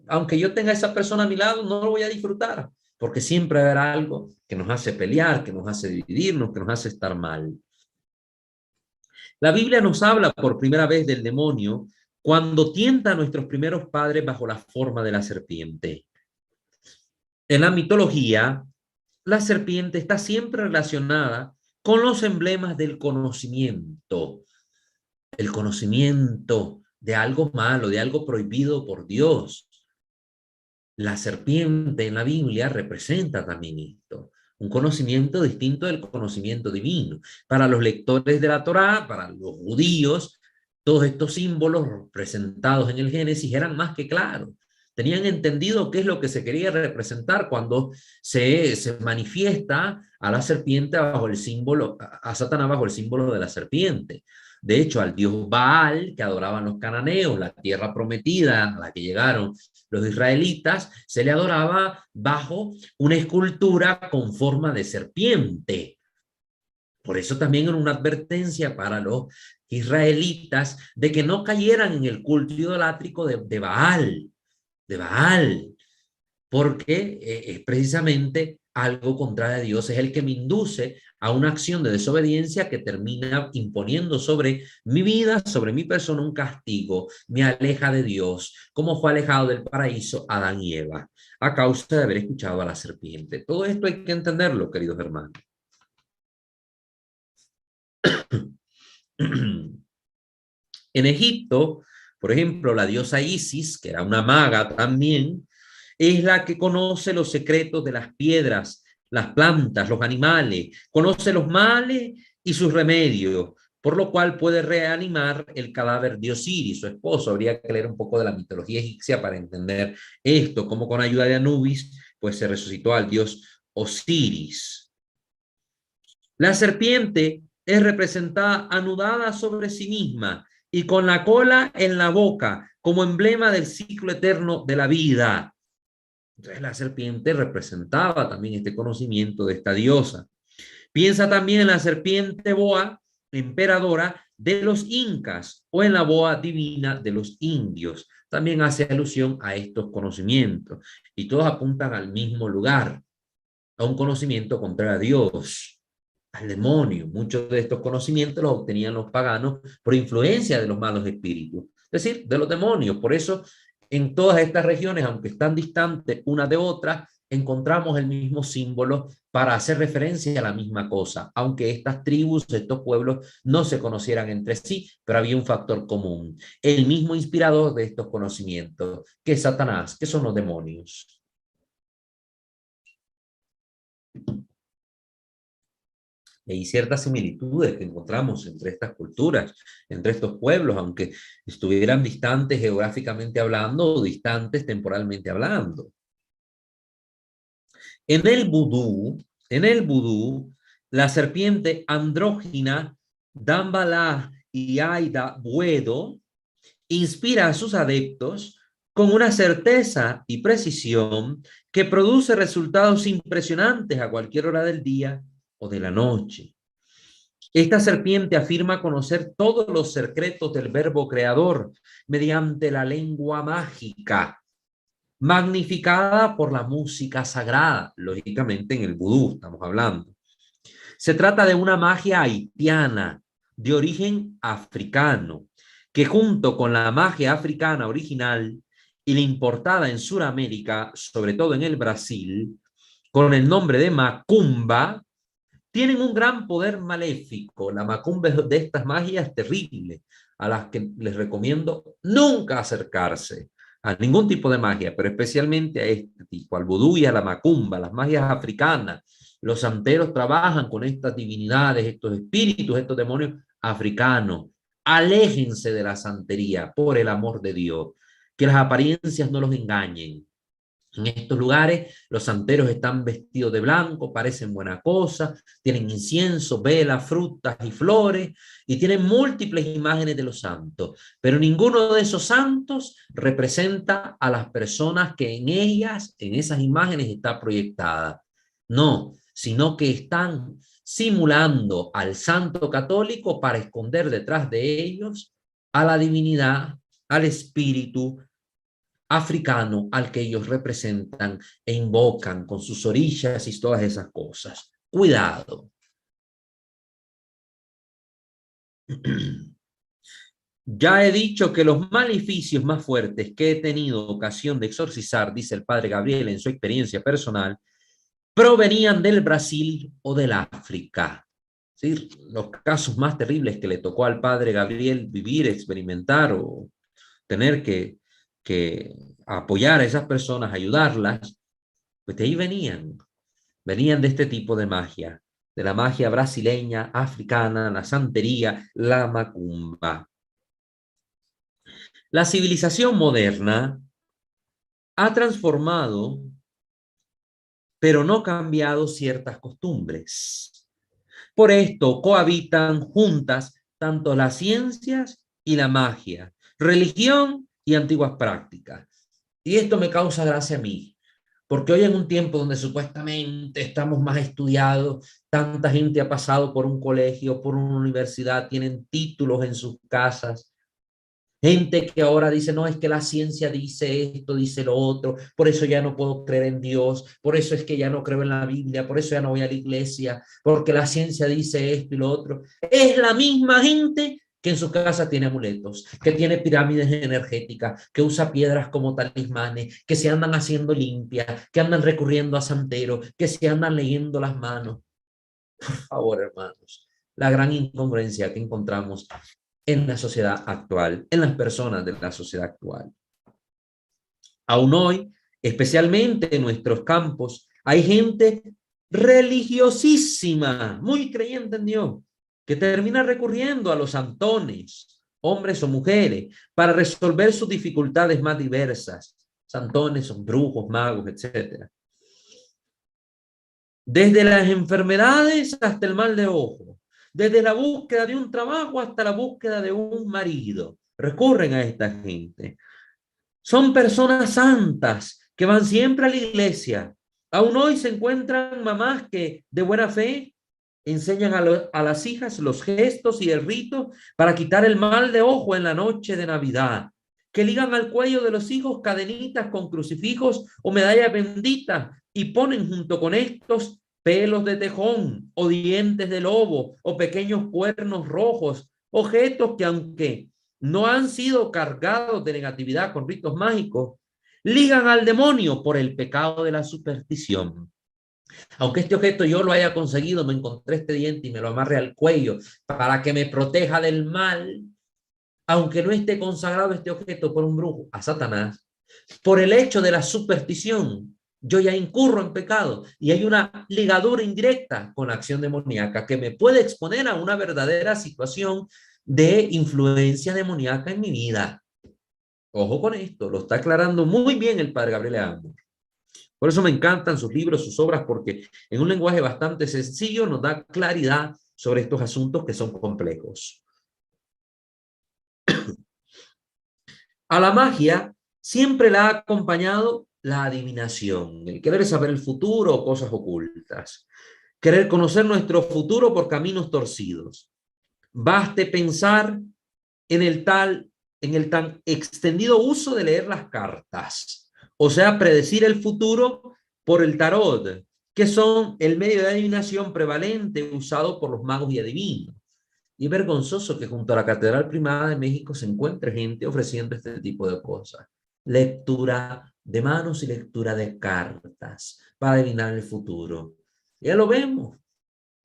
aunque yo tenga a esa persona a mi lado, no lo voy a disfrutar, porque siempre va a haber algo que nos hace pelear, que nos hace dividirnos, que nos hace estar mal. La Biblia nos habla por primera vez del demonio cuando tienta a nuestros primeros padres bajo la forma de la serpiente. En la mitología, la serpiente está siempre relacionada con los emblemas del conocimiento, el conocimiento de algo malo, de algo prohibido por Dios. La serpiente en la Biblia representa también esto, un conocimiento distinto del conocimiento divino. Para los lectores de la Torá, para los judíos, todos estos símbolos representados en el Génesis eran más que claros. Tenían entendido qué es lo que se quería representar cuando se manifiesta a la serpiente bajo el símbolo, a Satanás bajo el símbolo de la serpiente. De hecho, al dios Baal, que adoraban los cananeos, la tierra prometida a la que llegaron los israelitas, se le adoraba bajo una escultura con forma de serpiente. Por eso también era una advertencia para los israelitas de que no cayeran en el culto idolátrico de Baal, porque es precisamente algo contrario a Dios, es el que me induce a una acción de desobediencia que termina imponiendo sobre mi vida, sobre mi persona, un castigo, me aleja de Dios, como fue alejado del paraíso Adán y Eva, a causa de haber escuchado a la serpiente. Todo esto hay que entenderlo, queridos hermanos. En Egipto, por ejemplo, la diosa Isis, que era una maga también, es la que conoce los secretos de las piedras, las plantas, los animales, conoce los males y sus remedios, por lo cual puede reanimar el cadáver de Osiris, su esposo. Habría que leer un poco de la mitología egipcia para entender esto, cómo con ayuda de Anubis, pues se resucitó al dios Osiris. La serpiente es representada anudada sobre sí misma y con la cola en la boca, como emblema del ciclo eterno de la vida. Entonces la serpiente representaba también este conocimiento de esta diosa. Piensa también en la serpiente boa, emperadora de los incas, o en la boa divina de los indios. También hace alusión a estos conocimientos. Y todos apuntan al mismo lugar, a un conocimiento contra Dios, al demonio. Muchos de estos conocimientos los obtenían los paganos por influencia de los malos espíritus, es decir, de los demonios. Por eso, en todas estas regiones, aunque están distantes una de otra, encontramos el mismo símbolo para hacer referencia a la misma cosa, aunque estas tribus, estos pueblos, no se conocieran entre sí, pero había un factor común, el mismo inspirador de estos conocimientos, que es Satanás, que son los demonios. Y hay ciertas similitudes que encontramos entre estas culturas, entre estos pueblos, aunque estuvieran distantes geográficamente hablando o distantes temporalmente hablando. En el vudú, la serpiente andrógina Dambala y Aida Buedo inspira a sus adeptos con una certeza y precisión que produce resultados impresionantes a cualquier hora del día o de la noche. Esta serpiente afirma conocer todos los secretos del verbo creador mediante la lengua mágica, magnificada por la música sagrada, lógicamente en el vudú estamos hablando. Se trata de una magia haitiana de origen africano, que junto con la magia africana original y la importada en Sudamérica, sobre todo en el Brasil, con el nombre de macumba, tienen un gran poder maléfico. La macumba de estas magias terribles, a las que les recomiendo nunca acercarse a ningún tipo de magia, pero especialmente a este tipo, al vudú y a la macumba, las magias africanas. Los santeros trabajan con estas divinidades, estos espíritus, estos demonios africanos. Aléjense de la santería, por el amor de Dios. Que las apariencias no los engañen. En estos lugares, los santeros están vestidos de blanco, parecen buena cosa, tienen incienso, velas, frutas y flores, y tienen múltiples imágenes de los santos. Pero ninguno de esos santos representa a las personas que en ellas, en esas imágenes, está proyectada. No, sino que están simulando al santo católico para esconder detrás de ellos a la divinidad, al espíritu africano al que ellos representan e invocan con sus orillas y todas esas cosas. Cuidado. Ya he dicho que los maleficios más fuertes que he tenido ocasión de exorcizar, dice el padre Gabriel en su experiencia personal, provenían del Brasil o del África. ¿Sí? Los casos más terribles que le tocó al padre Gabriel vivir, experimentar o tener que apoyar a esas personas, ayudarlas, pues de ahí venían de este tipo de magia, de la magia brasileña, africana, la santería, la macumba. La civilización moderna ha transformado, pero no cambiado ciertas costumbres. Por esto cohabitan juntas tanto las ciencias y la magia, religión y antiguas prácticas. Y esto me causa gracia a mí, porque hoy en un tiempo donde supuestamente estamos más estudiados, tanta gente ha pasado por un colegio, por una universidad, tienen títulos en sus casas, gente que ahora dice, no, es que la ciencia dice esto, dice lo otro, por eso ya no puedo creer en Dios, por eso es que ya no creo en la Biblia, por eso ya no voy a la iglesia, porque la ciencia dice esto y lo otro. Es la misma gente que en su casa tiene amuletos, que tiene pirámides energéticas, que usa piedras como talismanes, que se andan haciendo limpias, que andan recurriendo a santeros, que se andan leyendo las manos. Por favor, hermanos, la gran incongruencia que encontramos en la sociedad actual, en las personas de la sociedad actual. Aún hoy, especialmente en nuestros campos, hay gente religiosísima, muy creyente en Dios, que termina recurriendo a los santones, hombres o mujeres, para resolver sus dificultades más diversas. Santones son brujos, magos, etc. desde las enfermedades hasta el mal de ojo, desde la búsqueda de un trabajo hasta la búsqueda de un marido. Recurren a esta gente. Son personas santas que van siempre a la iglesia. Aún hoy se encuentran mamás que de buena fe enseñan a las hijas los gestos y el rito para quitar el mal de ojo en la noche de Navidad, que ligan al cuello de los hijos cadenitas con crucifijos o medallas benditas y ponen junto con estos pelos de tejón o dientes de lobo o pequeños cuernos rojos, objetos que aunque no han sido cargados de negatividad con ritos mágicos, ligan al demonio por el pecado de la superstición. Aunque este objeto yo lo haya conseguido, me encontré este diente y me lo amarré al cuello para que me proteja del mal, aunque no esté consagrado este objeto por un brujo, a Satanás, por el hecho de la superstición, yo ya incurro en pecado y hay una ligadura indirecta con la acción demoníaca que me puede exponer a una verdadera situación de influencia demoníaca en mi vida. Ojo con esto, lo está aclarando muy bien el padre Gabriel Amor. Por eso me encantan sus libros, sus obras, porque en un lenguaje bastante sencillo nos da claridad sobre estos asuntos que son complejos. A la magia siempre la ha acompañado la adivinación, el querer saber el futuro o cosas ocultas, querer conocer nuestro futuro por caminos torcidos. Baste pensar en el tan extendido uso de leer las cartas, o sea, predecir el futuro por el tarot, que son el medio de adivinación prevalente usado por los magos y adivinos. Y es vergonzoso que junto a la Catedral Primada de México se encuentre gente ofreciendo este tipo de cosas. Lectura de manos y lectura de cartas para adivinar el futuro. Ya lo vemos.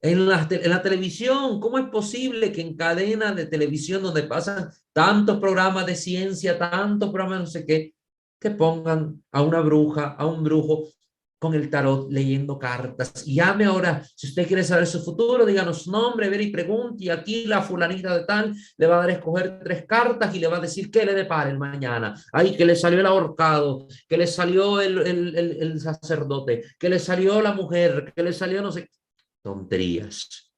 En la televisión, ¿cómo es posible que en cadenas de televisión donde pasan tantos programas de ciencia, tantos programas no sé qué, que pongan a una bruja, a un brujo con el tarot leyendo cartas? Y llame ahora, si usted quiere saber su futuro, díganos su nombre, ver y pregunte, y aquí la fulanita de tal le va a dar a escoger 3 cartas y le va a decir qué le depara el mañana. Ay, que le salió el ahorcado, que le salió el sacerdote, que le salió la mujer, que le salió no sé, tonterías,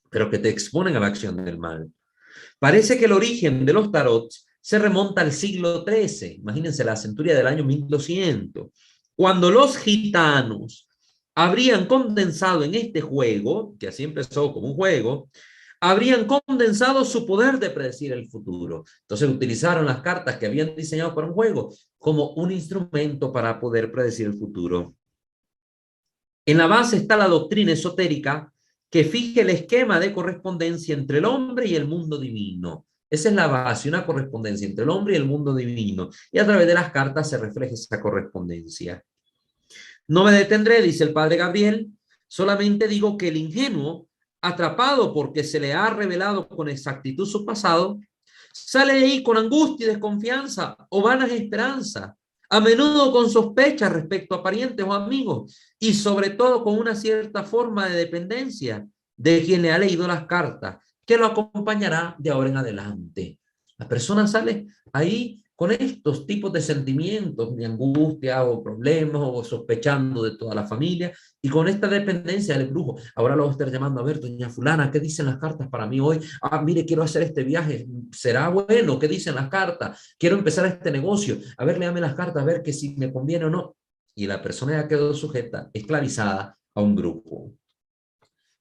pero que te exponen a la acción del mal. Parece que el origen de los tarots se remonta al siglo XIII, imagínense la centuria del año 1200, cuando los gitanos habrían condensado en este juego, que así empezó como un juego, habrían condensado su poder de predecir el futuro. Entonces utilizaron las cartas que habían diseñado para un juego como un instrumento para poder predecir el futuro. En la base está la doctrina esotérica que fije el esquema de correspondencia entre el hombre y el mundo divino. Esa es la base, una correspondencia entre el hombre y el mundo divino. Y a través de las cartas se refleja esa correspondencia. No me detendré, dice el padre Gabriel, solamente digo que el ingenuo, atrapado porque se le ha revelado con exactitud su pasado, sale de ahí con angustia y desconfianza o vanas esperanzas, a menudo con sospechas respecto a parientes o amigos y sobre todo con una cierta forma de dependencia de quien le ha leído las cartas, que lo acompañará de ahora en adelante. La persona sale ahí con estos tipos de sentimientos de angustia o problemas o sospechando de toda la familia y con esta dependencia del brujo. Ahora lo voy a estar llamando, a ver, doña fulana, ¿qué dicen las cartas para mí hoy? Ah, mire, quiero hacer este viaje, ¿será bueno? ¿Qué dicen las cartas? Quiero empezar este negocio, a ver, léame las cartas, a ver que si me conviene o no. Y la persona ya quedó sujeta, esclavizada a un grupo.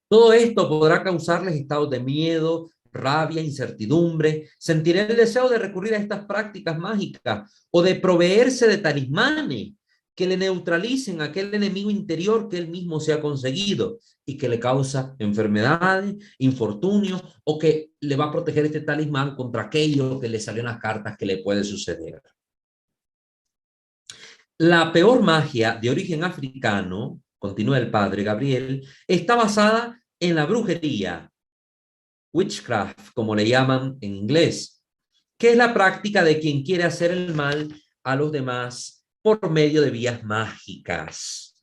Todo esto podrá causarles estados de miedo, rabia, incertidumbre, sentir el deseo de recurrir a estas prácticas mágicas o de proveerse de talismanes que le neutralicen aquel enemigo interior que él mismo se ha conseguido y que le causa enfermedades, infortunios o que le va a proteger este talismán contra aquello que le salió en las cartas que le puede suceder. La peor magia de origen africano, continúa el padre Gabriel, está basada en la brujería, witchcraft, como le llaman en inglés, que es la práctica de quien quiere hacer el mal a los demás por medio de vías mágicas.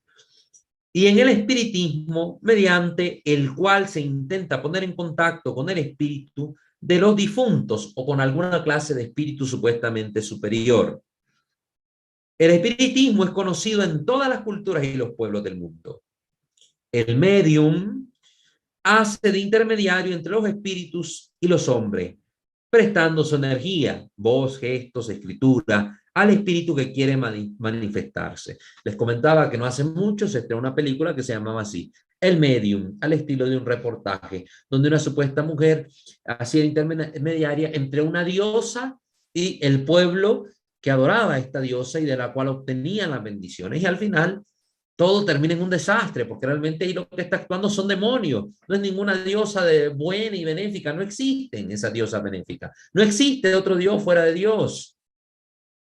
Y en el espiritismo, mediante el cual se intenta poner en contacto con el espíritu de los difuntos o con alguna clase de espíritu supuestamente superior. El espiritismo es conocido en todas las culturas y los pueblos del mundo. El medium hace de intermediario entre los espíritus y los hombres, prestando su energía, voz, gestos, escritura, al espíritu que quiere manifestarse. Les comentaba que no hace mucho se estrenó una película que se llamaba así, El Medium, al estilo de un reportaje, donde una supuesta mujer hacía intermediaria entre una diosa y el pueblo que adoraba a esta diosa y de la cual obtenían las bendiciones. Y al final todo termina en un desastre, porque realmente ahí lo que está actuando son demonios. No es ninguna diosa de buena y benéfica, no existen esas diosas benéficas. No existe otro Dios fuera de Dios.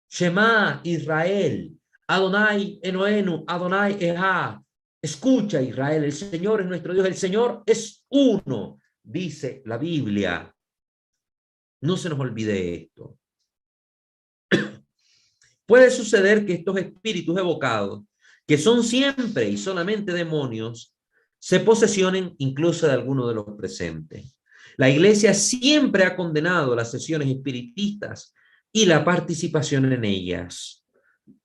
Shema Israel, Adonai Enoenu, Adonai Eha. Escucha Israel, el Señor es nuestro Dios, el Señor es uno, dice la Biblia. No se nos olvide esto. Puede suceder que estos espíritus evocados, que son siempre y solamente demonios, se posesionen incluso de alguno de los presentes. La Iglesia siempre ha condenado las sesiones espiritistas y la participación en ellas.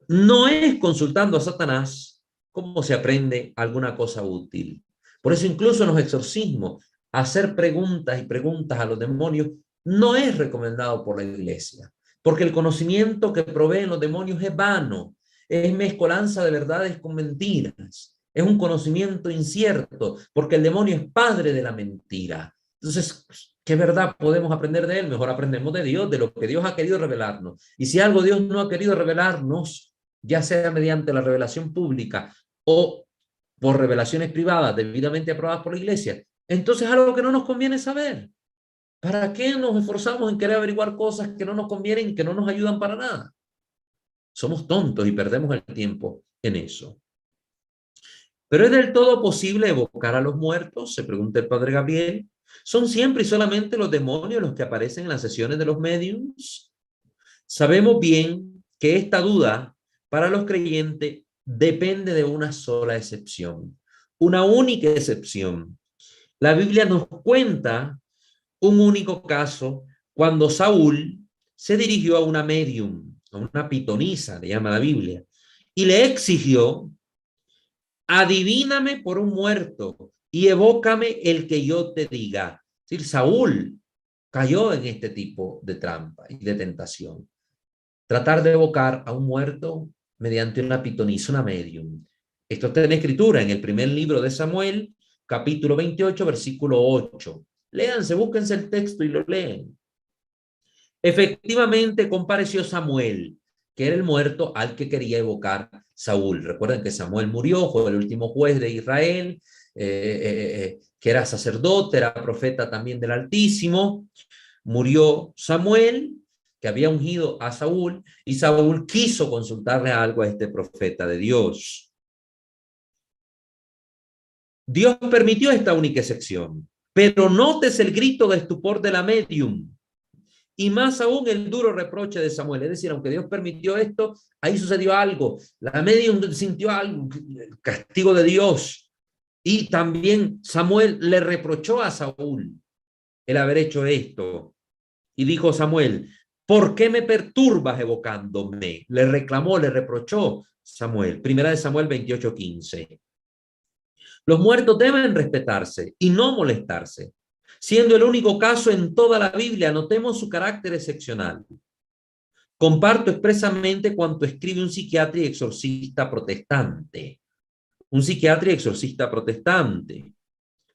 No es consultando a Satanás cómo se aprende alguna cosa útil. Por eso incluso en los exorcismos, hacer preguntas y preguntas a los demonios no es recomendado por la Iglesia, porque el conocimiento que proveen los demonios es vano, es mezcolanza de verdades con mentiras, es un conocimiento incierto, porque el demonio es padre de la mentira. Entonces, ¿qué verdad podemos aprender de él? Mejor aprendemos de Dios, de lo que Dios ha querido revelarnos. Y si algo Dios no ha querido revelarnos, ya sea mediante la revelación pública o por revelaciones privadas debidamente aprobadas por la Iglesia, entonces es algo que no nos conviene saber. ¿Para qué nos esforzamos en querer averiguar cosas que no nos convienen y que no nos ayudan para nada? Somos tontos y perdemos el tiempo en eso. ¿Pero es del todo posible evocar a los muertos?, se pregunta el padre Gabriel. ¿Son siempre y solamente los demonios los que aparecen en las sesiones de los mediums? Sabemos bien que esta duda para los creyentes depende de una sola excepción, una única excepción. La Biblia nos cuenta un único caso cuando Saúl se dirigió a una medium, a una pitonisa, le llama la Biblia, y le exigió: adivíname por un muerto y evócame el que yo te diga. Es decir, Saúl cayó en este tipo de trampa y de tentación. Tratar de evocar a un muerto mediante una pitonisa, una medium. Esto está en escritura en el primer libro de Samuel, capítulo 28, versículo 8. Léanse, búsquense el texto y lo leen. Efectivamente compareció Samuel, que era el muerto al que quería evocar Saúl. Recuerden que Samuel murió, fue el último juez de Israel, que era sacerdote, era profeta también del Altísimo. Murió Samuel, que había ungido a Saúl, y Saúl quiso consultarle algo a este profeta de Dios. Dios permitió esta única excepción, pero notes el grito de estupor de la medium, y más aún el duro reproche de Samuel. Es decir, aunque Dios permitió esto, ahí sucedió algo. La medium sintió algo, el castigo de Dios. Y también Samuel le reprochó a Saúl el haber hecho esto. Y dijo Samuel: ¿por qué me perturbas evocándome? Le reclamó, le reprochó Samuel. Primera de Samuel 28:15. Los muertos deben respetarse y no molestarse. Siendo el único caso en toda la Biblia, notemos su carácter excepcional. Comparto expresamente cuanto escribe un psiquiatra y exorcista protestante. Un psiquiatra y exorcista protestante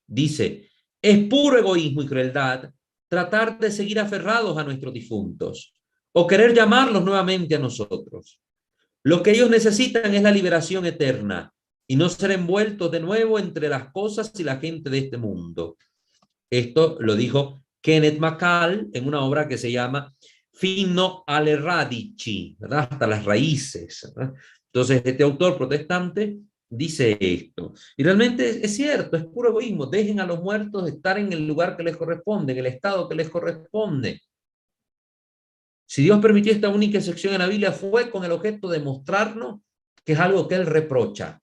dice: es puro egoísmo y crueldad tratar de seguir aferrados a nuestros difuntos o querer llamarlos nuevamente a nosotros. Lo que ellos necesitan es la liberación eterna y no ser envueltos de nuevo entre las cosas y la gente de este mundo. Esto lo dijo Kenneth McCall en una obra que se llama Fino alle radici, ¿verdad? Hasta las raíces, ¿verdad? Entonces, este autor protestante dice esto. Y realmente es cierto, es puro egoísmo. Dejen a los muertos estar en el lugar que les corresponde, en el estado que les corresponde. Si Dios permitió esta única excepción en la Biblia, fue con el objeto de mostrarnos que es algo que Él reprocha,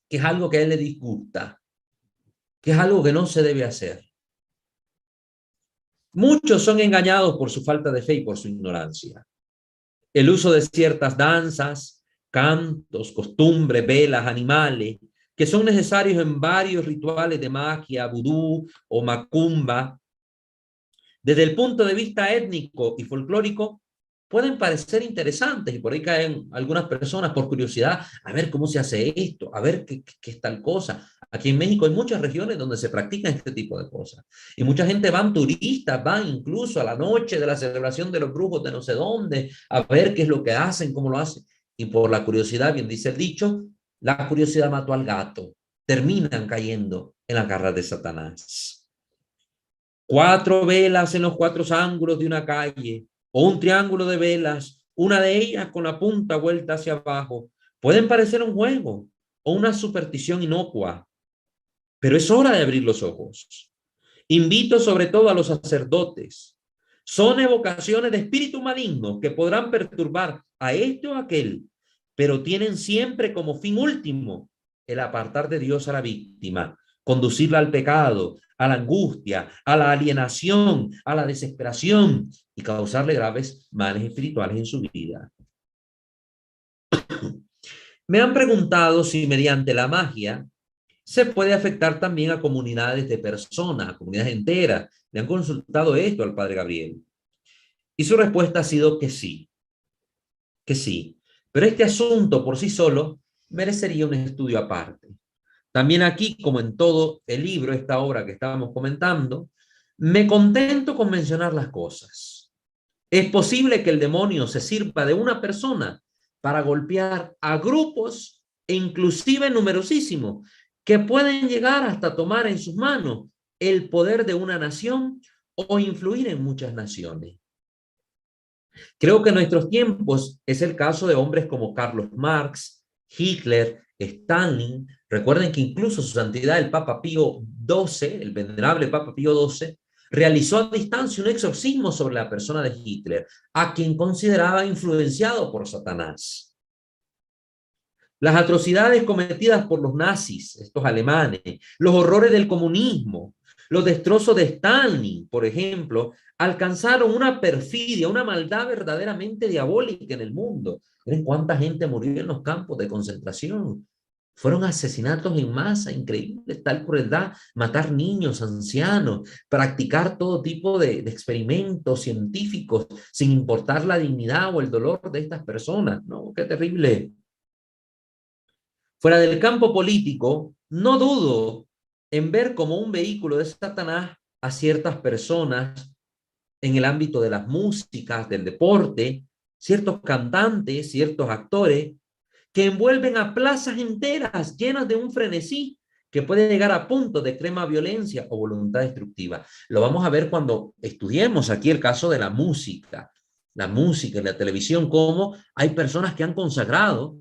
que es algo que a Él le disgusta, que es algo que no se debe hacer. Muchos son engañados por su falta de fe y por su ignorancia. El uso de ciertas danzas, cantos, costumbres, velas, animales, que son necesarios en varios rituales de magia, vudú o macumba, desde el punto de vista étnico y folclórico, pueden parecer interesantes y por ahí caen algunas personas por curiosidad a ver cómo se hace esto, a ver qué es tal cosa. Aquí en México hay muchas regiones donde se practican este tipo de cosas y mucha gente van turistas, van incluso a la noche de la celebración de los brujos de no sé dónde a ver qué es lo que hacen, cómo lo hacen y por la curiosidad, bien dice el dicho, la curiosidad mató al gato, terminan cayendo en la garra de Satanás. 4 velas en los 4 ángulos de una calle o un triángulo de velas, una de ellas con la punta vuelta hacia abajo, pueden parecer un juego o una superstición inocua, pero es hora de abrir los ojos. Invito sobre todo a los sacerdotes. Son evocaciones de espíritu maligno que podrán perturbar a este o aquel, pero tienen siempre como fin último el apartar de Dios a la víctima, conducirla al pecado, a la angustia, a la alienación, a la desesperación y causarle graves males espirituales en su vida. Me han preguntado si mediante la magia se puede afectar también a comunidades de personas, a comunidades enteras. Le han consultado esto al padre Gabriel. Y su respuesta ha sido que sí, que sí. Pero este asunto por sí solo merecería un estudio aparte. También aquí, como en todo el libro, esta obra que estábamos comentando, me contento con mencionar las cosas. Es posible que el demonio se sirva de una persona para golpear a grupos, e inclusive numerosísimos, que pueden llegar hasta tomar en sus manos el poder de una nación o influir en muchas naciones. Creo que en nuestros tiempos es el caso de hombres como Carlos Marx, Hitler, Stalin. Recuerden que incluso su santidad el Papa Pío XII, el venerable Papa Pío XII, realizó a distancia un exorcismo sobre la persona de Hitler, a quien consideraba influenciado por Satanás. Las atrocidades cometidas por los nazis, estos alemanes, los horrores del comunismo, los destrozos de Stalin, por ejemplo, alcanzaron una perfidia, una maldad verdaderamente diabólica en el mundo. Miren cuánta gente murió en los campos de concentración. Fueron asesinatos en masa, increíbles, tal crueldad, matar niños, ancianos, practicar todo tipo de experimentos científicos sin importar la dignidad o el dolor de estas personas. No, qué terrible. Fuera del campo político, no dudo en ver como un vehículo de Satanás a ciertas personas en el ámbito de las músicas, del deporte, ciertos cantantes, ciertos actores, que envuelven a plazas enteras llenas de un frenesí que puede llegar a puntos de extrema violencia o voluntad destructiva. Lo vamos a ver cuando estudiemos aquí el caso de la música y la televisión, cómo hay personas que han consagrado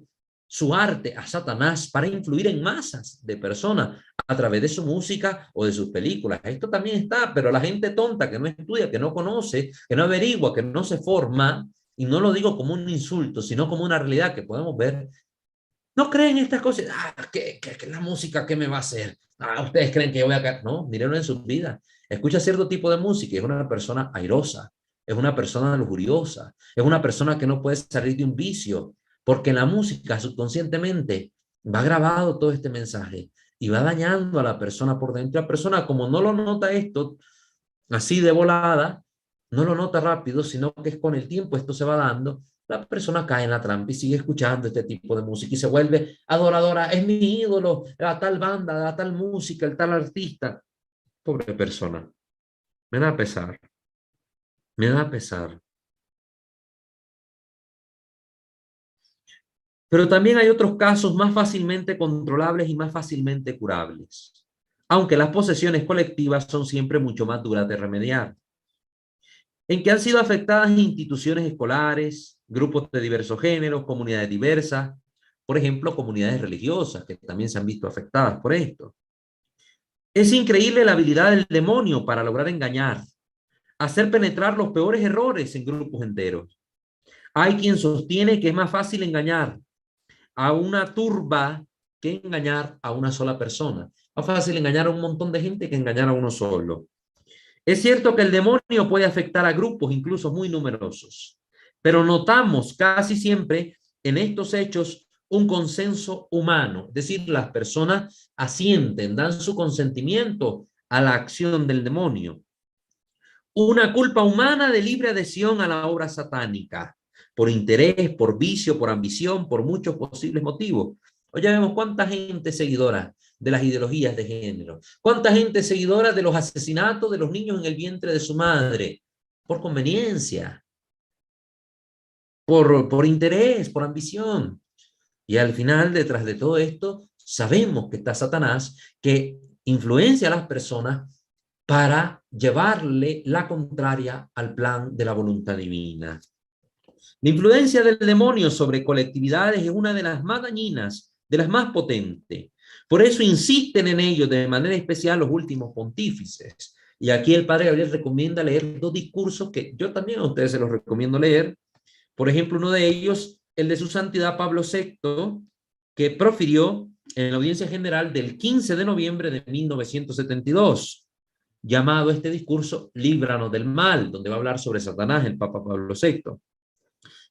su arte a Satanás para influir en masas de personas a través de su música o de sus películas. Esto también está, pero la gente tonta que no estudia, que no conoce, que no averigua, que no se forma, y no lo digo como un insulto, sino como una realidad que podemos ver, no creen estas cosas. ¿Qué la música qué me va a hacer? ¿Ustedes creen que yo voy a caer? No, mírenlo en su vida. Escucha cierto tipo de música y es una persona airosa, es una persona lujuriosa, es una persona que no puede salir de un vicio, porque en la música subconscientemente va grabado todo este mensaje y va dañando a la persona por dentro. La persona, como no lo nota esto así de volada, no lo nota rápido, sino que es con el tiempo esto se va dando, la persona cae en la trampa y sigue escuchando este tipo de música y se vuelve adoradora. Es mi ídolo, la tal banda, la tal música, el tal artista. Pobre persona. Me da pesar. Me da pesar. Pero también hay otros casos más fácilmente controlables y más fácilmente curables. Aunque las posesiones colectivas son siempre mucho más duras de remediar. En que han sido afectadas instituciones escolares, grupos de diversos géneros, comunidades diversas, por ejemplo, comunidades religiosas que también se han visto afectadas por esto. Es increíble la habilidad del demonio para lograr engañar, hacer penetrar los peores errores en grupos enteros. Hay quien sostiene que es más fácil engañar a una turba que engañar a una sola persona. Más fácil engañar a un montón de gente que engañar a uno solo. Es cierto que el demonio puede afectar a grupos incluso muy numerosos, pero notamos casi siempre en estos hechos un consenso humano, es decir, las personas asienten, dan su consentimiento a la acción del demonio. Una culpa humana de libre adhesión a la obra satánica, por interés, por vicio, por ambición, por muchos posibles motivos. Hoy ya vemos cuánta gente seguidora de las ideologías de género, cuánta gente seguidora de los asesinatos de los niños en el vientre de su madre, por conveniencia, por interés, por ambición. Y al final, detrás de todo esto, sabemos que está Satanás, que influencia a las personas para llevarle la contraria al plan de la voluntad divina. La influencia del demonio sobre colectividades es una de las más dañinas, de las más potentes. Por eso insisten en ello de manera especial los últimos pontífices. Y aquí el padre Gabriel recomienda leer dos discursos que yo también a ustedes se los recomiendo leer. Por ejemplo, uno de ellos, el de su santidad Pablo VI, que profirió en la audiencia general del 15 de noviembre de 1972, llamado este discurso Líbranos del mal, donde va a hablar sobre Satanás el Papa Pablo VI.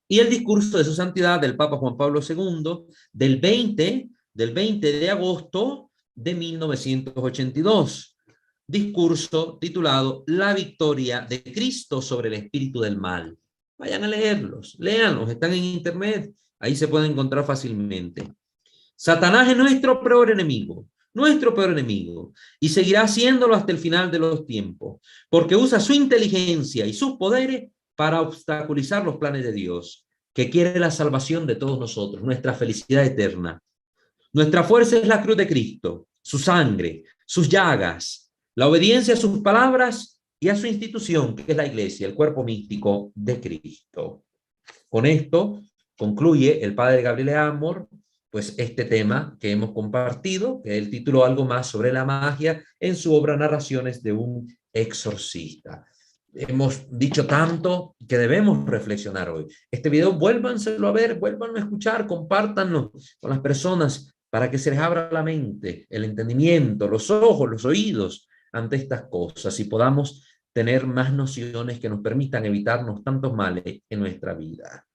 Y el discurso de su santidad del Papa Juan Pablo II del 20 de agosto de 1982, discurso titulado La victoria de Cristo sobre el espíritu del mal. Vayan a leerlos, léanlos, están en internet, ahí se pueden encontrar fácilmente. Satanás es nuestro peor enemigo, y seguirá siéndolo hasta el final de los tiempos, porque usa su inteligencia y sus poderes para obstaculizar los planes de Dios, que quiere la salvación de todos nosotros, nuestra felicidad eterna. Nuestra fuerza es la cruz de Cristo, su sangre, sus llagas, la obediencia a sus palabras y a su institución, que es la Iglesia, el cuerpo místico de Cristo. Con esto concluye el padre Gabriel Amor, pues este tema que hemos compartido, que él tituló Algo más sobre la magia en su obra Narraciones de un exorcista. Hemos dicho tanto que debemos reflexionar hoy. Este video vuélvanselo a ver, vuélvanlo a escuchar, compártanlo con las personas para que se les abra la mente, el entendimiento, los ojos, los oídos ante estas cosas y podamos tener más nociones que nos permitan evitarnos tantos males en nuestra vida.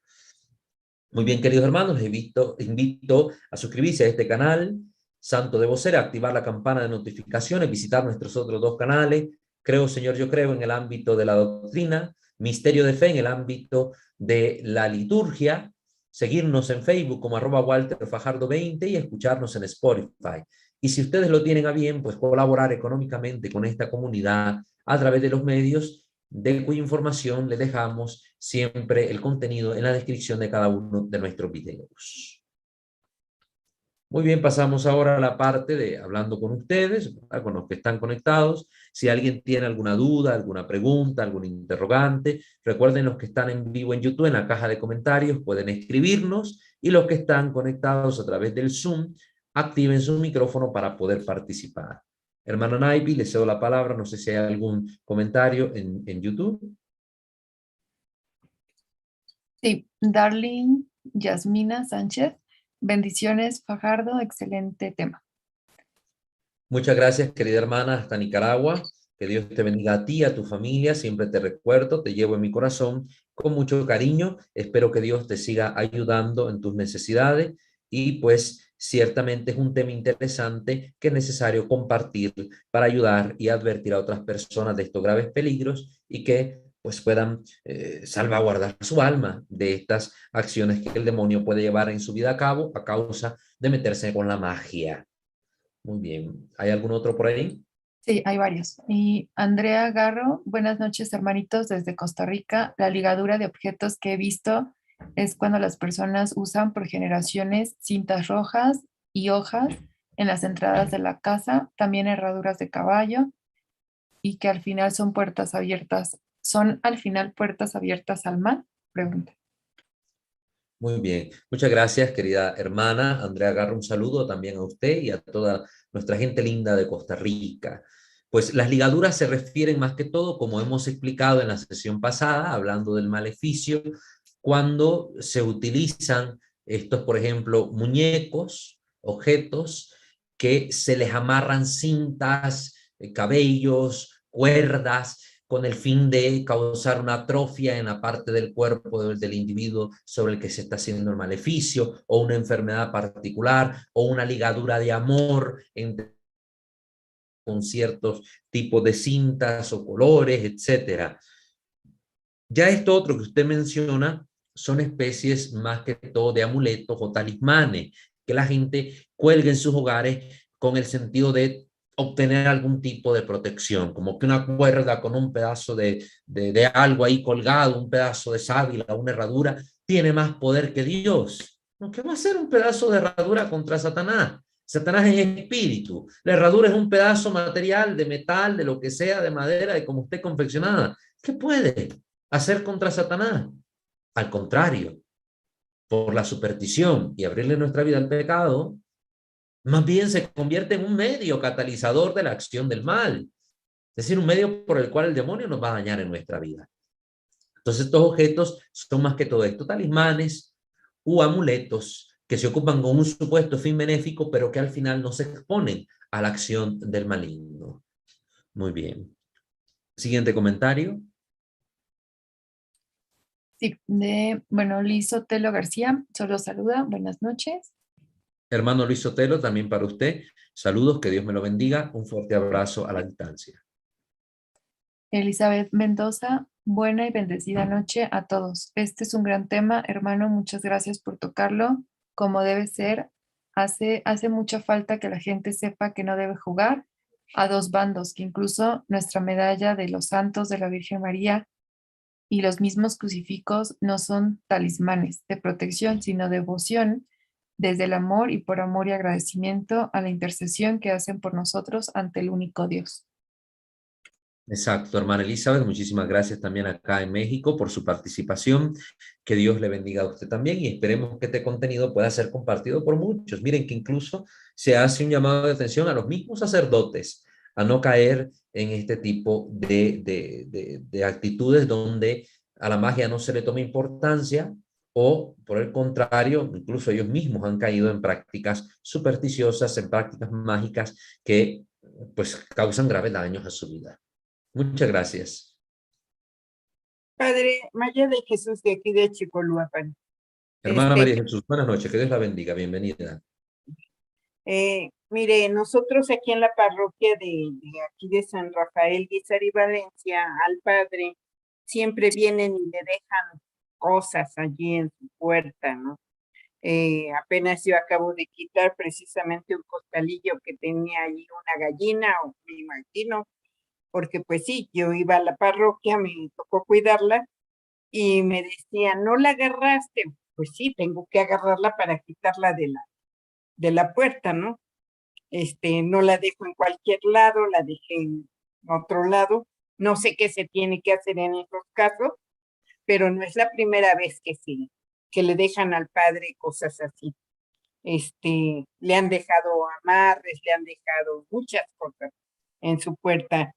Muy bien, queridos hermanos, les invito a suscribirse a este canal, Santo de Vocera, activar la campana de notificaciones, visitar nuestros otros dos canales, Creo, Señor, yo creo, en el ámbito de la doctrina, Misterio de Fe en el ámbito de la liturgia, seguirnos en Facebook como @WalterFajardo20 y escucharnos en Spotify. Y si ustedes lo tienen a bien, pues colaborar económicamente con esta comunidad a través de los medios de cuya información le dejamos siempre el contenido en la descripción de cada uno de nuestros videos. Muy bien, pasamos ahora a la parte de hablando con ustedes, con los que están conectados. Si alguien tiene alguna duda, alguna pregunta, algún interrogante, recuerden los que están en vivo en YouTube, en la caja de comentarios, pueden escribirnos y los que están conectados a través del Zoom, activen su micrófono para poder participar. Hermana Naipi, le cedo la palabra, no sé si hay algún comentario en YouTube. Sí, Darling Yasmina Sánchez. Bendiciones, Fajardo, excelente tema. Muchas gracias, querida hermana, hasta Nicaragua. Que Dios te bendiga a ti, a tu familia. Siempre te recuerdo, te llevo en mi corazón con mucho cariño. Espero que Dios te siga ayudando en tus necesidades y pues ciertamente es un tema interesante que es necesario compartir para ayudar y advertir a otras personas de estos graves peligros y que pues puedan salvaguardar su alma de estas acciones que el demonio puede llevar en su vida a cabo a causa de meterse con la magia. Muy bien. ¿Hay algún otro por ahí? Sí, hay varios. Y Andrea Garro, buenas noches, hermanitos, desde Costa Rica. La ligadura de objetos que he visto es cuando las personas usan por generaciones cintas rojas y hojas en las entradas de la casa, también herraduras de caballo, y que al final son al final puertas abiertas al mal. Pregunta. Muy bien. Muchas gracias, querida hermana Andrea Garro. Un saludo también a usted y a toda nuestra gente linda de Costa Rica. Pues las ligaduras se refieren más que todo, como hemos explicado en la sesión pasada, hablando del maleficio, cuando se utilizan estos, por ejemplo, muñecos, objetos, que se les amarran cintas, cabellos, cuerdas, con el fin de causar una atrofia en la parte del cuerpo del individuo sobre el que se está haciendo el maleficio, o una enfermedad particular, o una ligadura de amor entre con ciertos tipos de cintas o colores, etcétera. Ya esto otro que usted menciona son especies más que todo de amuletos o talismanes que la gente cuelga en sus hogares con el sentido de obtener algún tipo de protección, como que una cuerda con un pedazo de algo ahí colgado, un pedazo de sábila, una herradura, tiene más poder que Dios. ¿Qué va a hacer un pedazo de herradura contra Satanás? Satanás es espíritu. La herradura es un pedazo material de metal, de lo que sea, de madera, de como esté confeccionada. ¿Qué puede hacer contra Satanás? Al contrario, por la superstición y abrirle nuestra vida al pecado, más bien se convierte en un medio catalizador de la acción del mal. Es decir, un medio por el cual el demonio nos va a dañar en nuestra vida. Entonces, estos objetos son más que todo esto, talismanes u amuletos que se ocupan con un supuesto fin benéfico, pero que al final no se exponen a la acción del maligno. Muy bien. Siguiente comentario. Sí, bueno, Liz Sotelo García, solo saluda, buenas noches. Hermano Luis Sotelo, también para usted. Saludos, que Dios me lo bendiga. Un fuerte abrazo a la distancia. Elizabeth Mendoza, buena y bendecida noche a todos. Este es un gran tema, hermano, muchas gracias por tocarlo como debe ser. Hace mucha falta que la gente sepa que no debe jugar a dos bandos, que incluso nuestra medalla de los santos de la Virgen María y los mismos crucifijos no son talismanes de protección, sino devoción desde el amor y por amor y agradecimiento a la intercesión que hacen por nosotros ante el único Dios. Exacto, hermana Elizabeth, muchísimas gracias también acá en México por su participación. Que Dios le bendiga a usted también y esperemos que este contenido pueda ser compartido por muchos. Miren que incluso se hace un llamado de atención a los mismos sacerdotes a no caer en este tipo de actitudes donde a la magia no se le toma importancia o por el contrario, incluso ellos mismos han caído en prácticas supersticiosas, en prácticas mágicas que pues causan graves daños a su vida. Muchas gracias. Padre María de Jesús de aquí de Chicoluapan. Hermana María Jesús, buenas noches, que Dios la bendiga, bienvenida. Mire, nosotros aquí en la parroquia de aquí de San Rafael, Guizar y Valencia, al Padre, siempre vienen y le dejan cosas allí en su puerta, ¿no? Apenas yo acabo de quitar precisamente un costalillo que tenía allí una gallina, o me imagino, porque pues sí, yo iba a la parroquia, me tocó cuidarla, y me decía, ¿no la agarraste? Pues sí, tengo que agarrarla para quitarla de la puerta, ¿no? No la dejo en cualquier lado, la dejé en otro lado. No sé qué se tiene que hacer en esos casos, pero no es la primera vez que le dejan al padre cosas así. Le han dejado amarres, le han dejado muchas cosas en su puerta.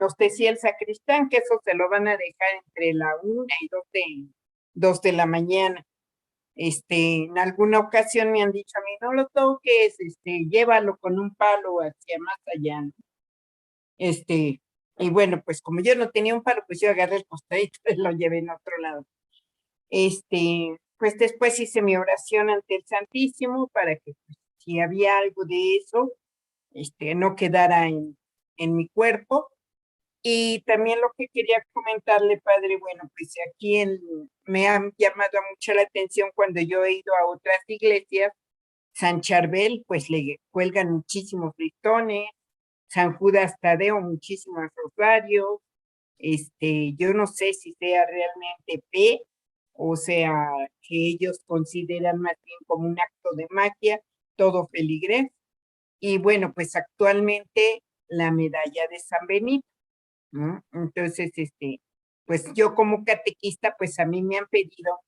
Nos decía el sacristán que eso se lo van a dejar entre la 1 y 2 de la mañana. En alguna ocasión me han dicho a mí, no lo toques, llévalo con un palo hacia más allá, ¿no? Y bueno, pues como yo no tenía un palo, pues yo agarré el costadito y lo llevé en otro lado. Pues después hice mi oración ante el Santísimo para que pues, si había algo de eso, no quedara en mi cuerpo. Y también lo que quería comentarle, padre, bueno, pues aquí me han llamado mucho la atención cuando yo he ido a otras iglesias, San Charbel, pues le cuelgan muchísimos listones, San Judas Tadeo, muchísimos rosarios, yo no sé si sea realmente fe, o sea, que ellos consideran más bien como un acto de magia, todo feligrés. Y bueno, pues actualmente la medalla de San Benito, ¿no? Entonces, pues yo como catequista, pues a mí me han pedido,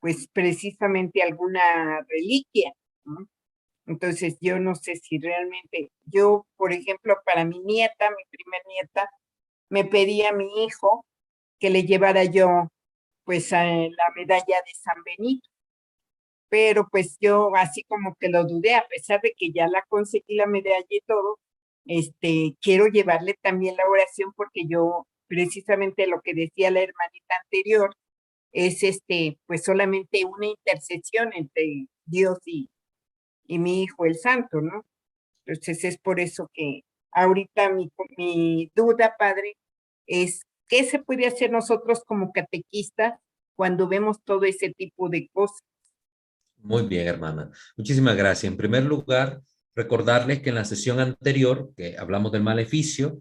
pues precisamente alguna reliquia, ¿no? Entonces yo no sé si realmente, yo, por ejemplo, para mi nieta, mi primer nieta, me pedía a mi hijo que le llevara yo, pues, a la medalla de San Benito, pero pues yo así como que lo dudé, a pesar de que ya la conseguí la medalla y todo, quiero llevarle también la oración porque yo precisamente lo que decía la hermanita anterior, es pues solamente una intercesión entre Dios y mi hijo el santo, ¿no? Entonces es por eso que ahorita mi duda, padre, es ¿qué se puede hacer nosotros como catequistas cuando vemos todo ese tipo de cosas? Muy bien, hermana. Muchísimas gracias. En primer lugar, recordarles que en la sesión anterior, que hablamos del maleficio,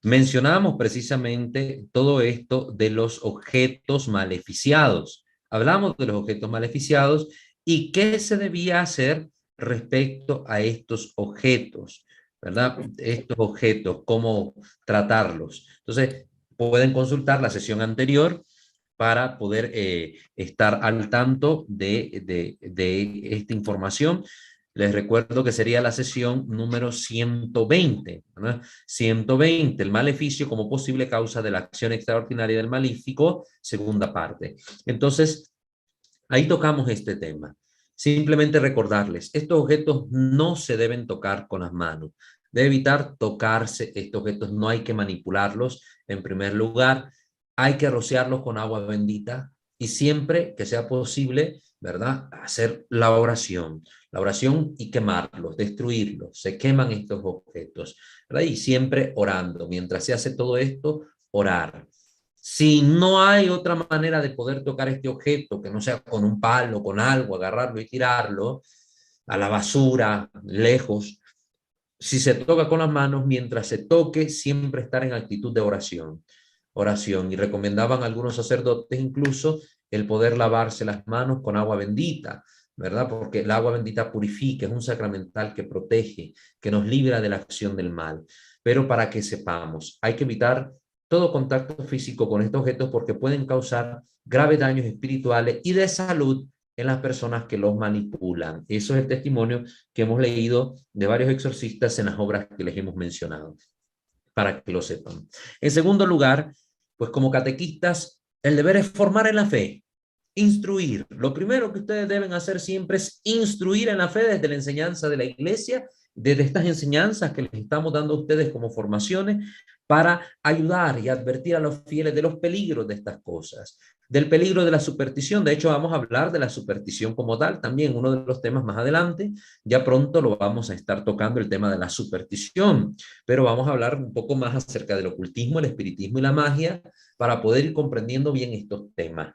mencionamos precisamente todo esto de los objetos maleficiados. Hablamos de los objetos maleficiados y qué se debía hacer respecto a estos objetos, ¿verdad? Estos objetos, cómo tratarlos. Entonces, pueden consultar la sesión anterior para poder estar al tanto de esta información. Les recuerdo que sería la sesión número 120, ¿verdad? 120, el maleficio como posible causa de la acción extraordinaria del malífico, segunda parte. Entonces, ahí tocamos este tema. Simplemente recordarles, estos objetos no se deben tocar con las manos. Debe evitar tocarse estos objetos, no hay que manipularlos en primer lugar. Hay que rociarlos con agua bendita y siempre que sea posible, ¿verdad? Hacer la oración y quemarlos, destruirlos. Se queman estos objetos, ¿verdad? Y siempre orando. Mientras se hace todo esto, orar. Si no hay otra manera de poder tocar este objeto, que no sea con un palo, con algo, agarrarlo y tirarlo a la basura, lejos, si se toca con las manos, mientras se toque, siempre estar en actitud de oración. Oración. Y recomendaban algunos sacerdotes incluso el poder lavarse las manos con agua bendita, ¿verdad? Porque el agua bendita purifica, es un sacramental que protege, que nos libra de la acción del mal. Pero para que sepamos, hay que evitar todo contacto físico con estos objetos porque pueden causar graves daños espirituales y de salud en las personas que los manipulan. Eso es el testimonio que hemos leído de varios exorcistas en las obras que les hemos mencionado, para que lo sepan. En segundo lugar, pues como catequistas, el deber es formar en la fe, instruir. Lo primero que ustedes deben hacer siempre es instruir en la fe desde la enseñanza de la iglesia, desde estas enseñanzas que les estamos dando a ustedes como formaciones, para ayudar y advertir a los fieles de los peligros de estas cosas, del peligro de la superstición. De hecho, vamos a hablar de la superstición como tal, también uno de los temas más adelante. Ya pronto lo vamos a estar tocando, el tema de la superstición, pero vamos a hablar un poco más acerca del ocultismo, el espiritismo y la magia para poder ir comprendiendo bien estos temas.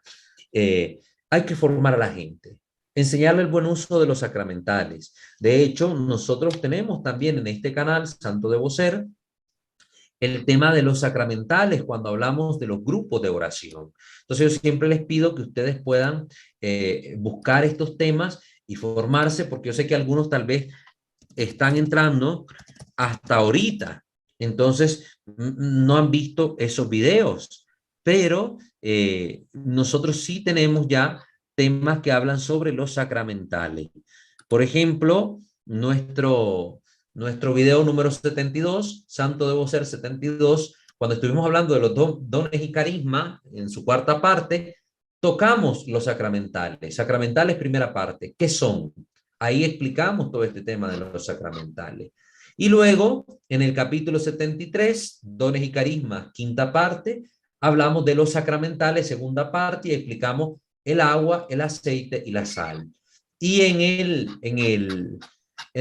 Hay que formar a la gente, enseñarle el buen uso de los sacramentales. De hecho, nosotros tenemos también en este canal, Santo Debo Ser, el tema de los sacramentales cuando hablamos de los grupos de oración. Entonces yo siempre les pido que ustedes puedan buscar estos temas y formarse, porque yo sé que algunos tal vez están entrando hasta ahorita, entonces no han visto esos videos, pero nosotros sí tenemos ya temas que hablan sobre los sacramentales. Por ejemplo, nuestro video número 72, Santo Debo Ser 72, cuando estuvimos hablando de los dones y carisma, en su cuarta parte, tocamos los sacramentales. Sacramentales, primera parte, ¿qué son? Ahí explicamos todo este tema de los sacramentales. Y luego, en el capítulo 73, dones y carismas, quinta parte, hablamos de los sacramentales, segunda parte, y explicamos el agua, el aceite y la sal. Y en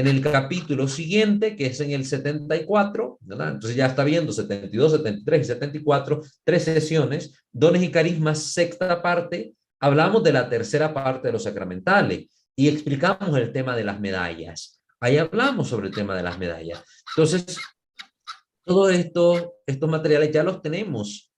el capítulo siguiente, que es en el 74, ¿verdad? Entonces ya está viendo 72, 73 y 74, 3 sesiones, dones y carismas, sexta parte, hablamos de la tercera parte de los sacramentales y explicamos el tema de las medallas. Ahí hablamos sobre el tema de las medallas. Entonces, todos estos materiales ya los tenemos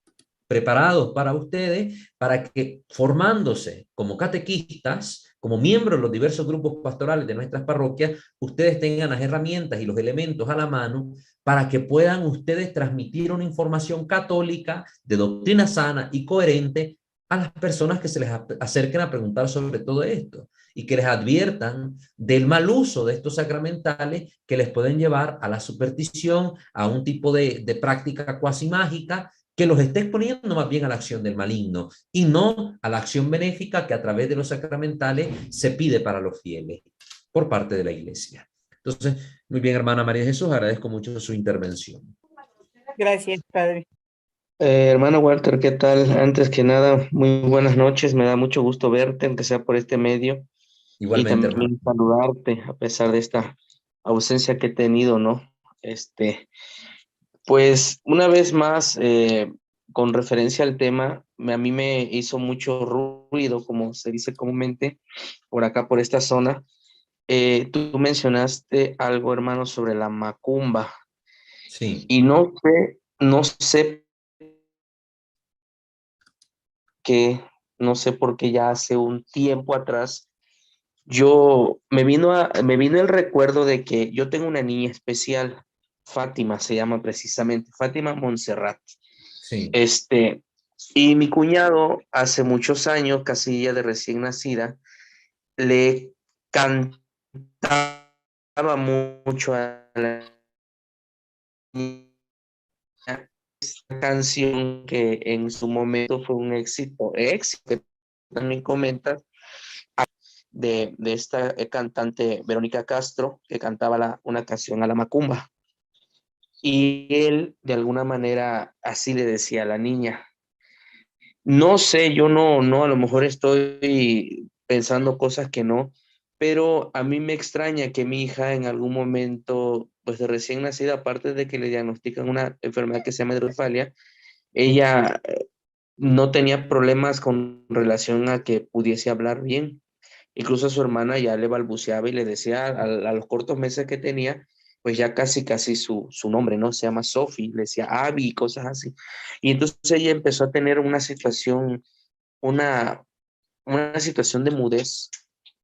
preparados para ustedes, para que formándose como catequistas, como miembros de los diversos grupos pastorales de nuestras parroquias, ustedes tengan las herramientas y los elementos a la mano para que puedan ustedes transmitir una información católica de doctrina sana y coherente a las personas que se les acerquen a preguntar sobre todo esto y que les adviertan del mal uso de estos sacramentales que les pueden llevar a la superstición, a un tipo de práctica cuasi mágica que los esté exponiendo más bien a la acción del maligno y no a la acción benéfica que a través de los sacramentales se pide para los fieles por parte de la iglesia. Entonces, muy bien, hermana María Jesús, agradezco mucho su intervención. Gracias, padre. Hermano Walter, ¿qué tal? Antes que nada, muy buenas noches. Me da mucho gusto verte, aunque sea por este medio, y Igualmente, hermano. también saludarte a pesar de esta ausencia que he tenido, ¿no? Este, pues una vez más, con referencia al tema, a mí me hizo mucho ruido, como se dice comúnmente, por acá, por esta zona. Tú mencionaste algo, hermano, sobre la macumba, Sí, y no sé qué, no sé por qué ya hace un tiempo atrás me vino el recuerdo de que yo tengo una niña especial, Fátima se llama precisamente, Fátima Montserrat. sí. Este, y mi cuñado hace muchos años, casi ya de recién nacida, le cantaba mucho a la niña esta canción que en su momento fue un éxito que también comentas, de esta cantante Verónica Castro, que cantaba una canción a la macumba. Y él, de alguna manera, así le decía a la niña. No sé, yo no, a lo mejor estoy pensando cosas que no, pero a mí me extraña que mi hija en algún momento, pues de recién nacida, aparte de que le diagnostican una enfermedad que se llama hidrocefalia, ella no tenía problemas con relación a que pudiese hablar bien. Incluso a su hermana ya le balbuceaba y le decía a los cortos meses que tenía, pues ya casi su nombre, ¿no? Se llama Sophie, le decía Abby y cosas así. Y entonces ella empezó a tener una, una situación de mudez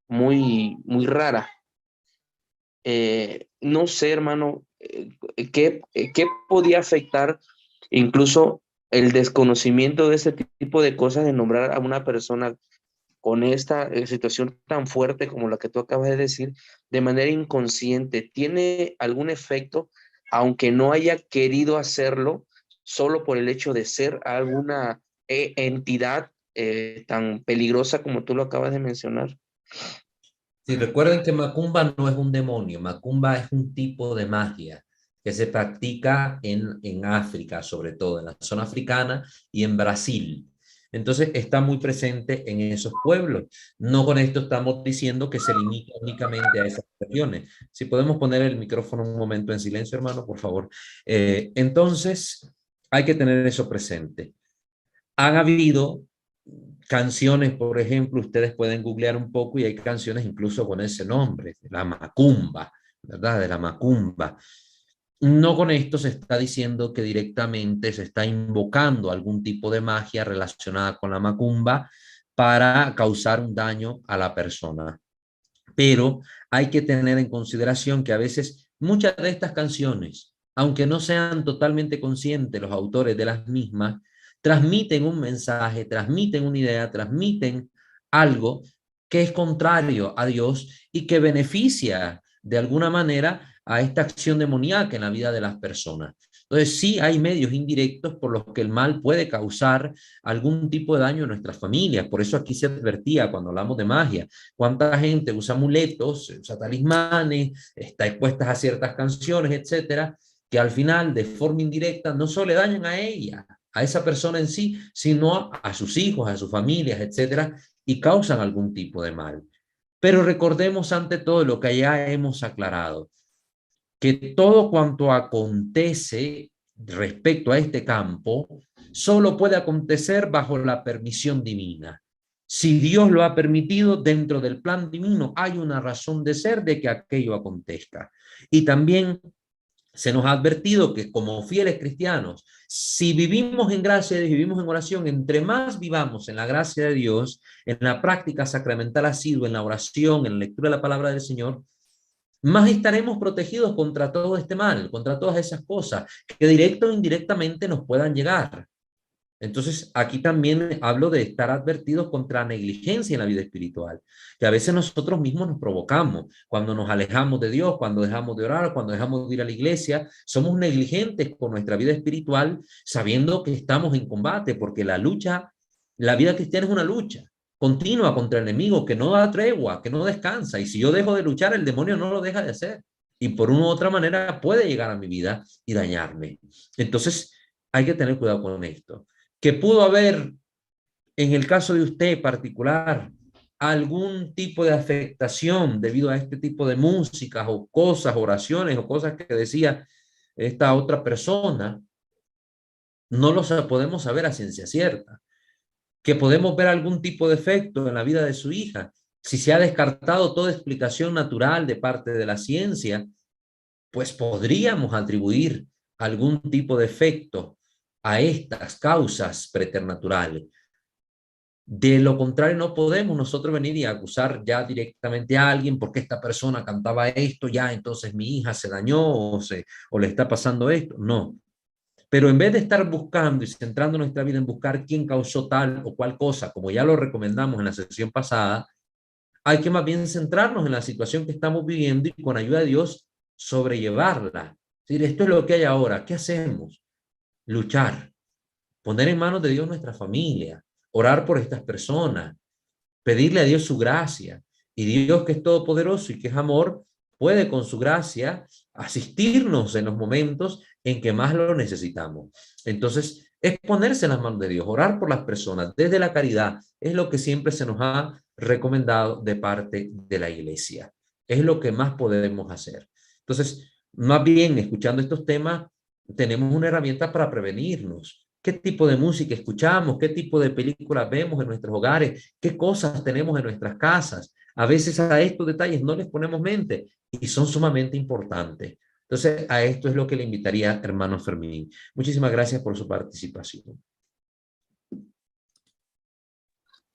muy rara. No sé, hermano, qué podía afectar incluso el desconocimiento de ese tipo de cosas, de nombrar a una persona con esta situación tan fuerte como la que tú acabas de decir, de manera inconsciente, ¿tiene algún efecto, aunque no haya querido hacerlo, solo por el hecho de ser alguna entidad tan peligrosa como tú lo acabas de mencionar? Sí, recuerden que Macumba no es un demonio, Macumba es un tipo de magia que se practica en África, sobre todo en la zona africana y en Brasil. Entonces está muy presente en esos pueblos. No con esto estamos diciendo que se limita únicamente a esas regiones. Si podemos poner el micrófono un momento en silencio, hermano, por favor. Entonces, hay que tener eso presente. Han habido canciones, por ejemplo, ustedes pueden googlear un poco y hay canciones incluso con ese nombre, la macumba, ¿verdad? De la macumba. No con esto se está diciendo que directamente se está invocando algún tipo de magia relacionada con la macumba para causar un daño a la persona. Pero hay que tener en consideración que a veces muchas de estas canciones, aunque no sean totalmente conscientes los autores de las mismas, transmiten un mensaje, transmiten una idea, transmiten algo que es contrario a Dios y que beneficia de alguna manera a esta acción demoníaca en la vida de las personas. Entonces, sí hay medios indirectos por los que el mal puede causar algún tipo de daño en nuestras familias. Por eso aquí se advertía cuando hablamos de magia. ¿Cuánta gente usa amuletos, usa talismanes, está expuesta a ciertas canciones, etcétera, que al final, de forma indirecta, no solo le dañan a ella, a esa persona en sí, sino a sus hijos, a sus familias, etcétera, y causan algún tipo de mal? Pero recordemos ante todo lo que ya hemos aclarado, que todo cuanto acontece respecto a este campo solo puede acontecer bajo la permisión divina. Si Dios lo ha permitido, dentro del plan divino hay una razón de ser de que aquello acontezca. Y también se nos ha advertido que como fieles cristianos, si vivimos en gracia de Dios, vivimos en oración, entre más vivamos en la gracia de Dios, en la práctica sacramental asidua, en la oración, en la lectura de la palabra del Señor, más estaremos protegidos contra todo este mal, contra todas esas cosas que directo o indirectamente nos puedan llegar. Entonces, aquí también hablo de estar advertidos contra negligencia en la vida espiritual, que a veces nosotros mismos nos provocamos cuando nos alejamos de Dios, cuando dejamos de orar, cuando dejamos de ir a la iglesia, somos negligentes con nuestra vida espiritual, sabiendo que estamos en combate, porque la vida cristiana es una lucha continua contra el enemigo que no da tregua, que no descansa, y si yo dejo de luchar, el demonio no lo deja de hacer, y por una u otra manera puede llegar a mi vida y dañarme. Entonces, hay que tener cuidado con esto. Que pudo haber, en el caso de usted particular, algún tipo de afectación debido a este tipo de músicas o cosas, oraciones o cosas que decía esta otra persona, no lo podemos saber a ciencia cierta. Que podemos ver algún tipo de efecto en la vida de su hija. Si se ha descartado toda explicación natural de parte de la ciencia, pues podríamos atribuir algún tipo de efecto a estas causas preternaturales. De lo contrario, no podemos nosotros venir y acusar ya directamente a alguien porque esta persona cantaba esto, ya entonces mi hija se dañó o le está pasando esto. No. Pero en vez de estar buscando y centrando nuestra vida en buscar quién causó tal o cual cosa, como ya lo recomendamos en la sesión pasada, hay que más bien centrarnos en la situación que estamos viviendo y con ayuda de Dios sobrellevarla. Es decir, esto es lo que hay ahora. ¿Qué hacemos? Luchar, poner en manos de Dios nuestra familia, orar por estas personas, pedirle a Dios su gracia. Y Dios, que es todopoderoso y que es amor, puede con su gracia asistirnos en los momentos en que más lo necesitamos. Entonces, es ponerse en las manos de Dios, orar por las personas desde la caridad, es lo que siempre se nos ha recomendado de parte de la Iglesia. Es lo que más podemos hacer. Entonces, más bien, escuchando estos temas, tenemos una herramienta para prevenirnos. ¿Qué tipo de música escuchamos? ¿Qué tipo de películas vemos en nuestros hogares? ¿Qué cosas tenemos en nuestras casas? A veces a estos detalles no les ponemos mente y son sumamente importantes. Entonces, a esto es lo que le invitaría, hermano Fermín. Muchísimas gracias por su participación.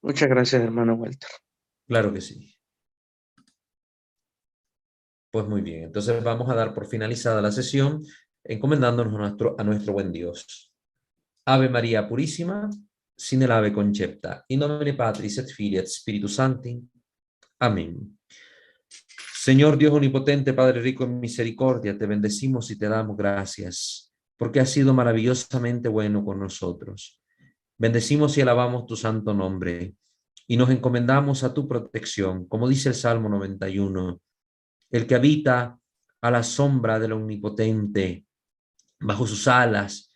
Muchas gracias, hermano Walter. Claro que sí. Pues muy bien, entonces vamos a dar por finalizada la sesión encomendándonos a nuestro buen Dios. Ave María Purísima, sin el ave concepta, in nomine Patris et Filii et Spiritus Sancti. Amén. Señor Dios omnipotente, Padre rico en misericordia, te bendecimos y te damos gracias, porque has sido maravillosamente bueno con nosotros. Bendecimos y alabamos tu santo nombre, y nos encomendamos a tu protección, como dice el Salmo 91, el que habita a la sombra del omnipotente, bajo sus alas,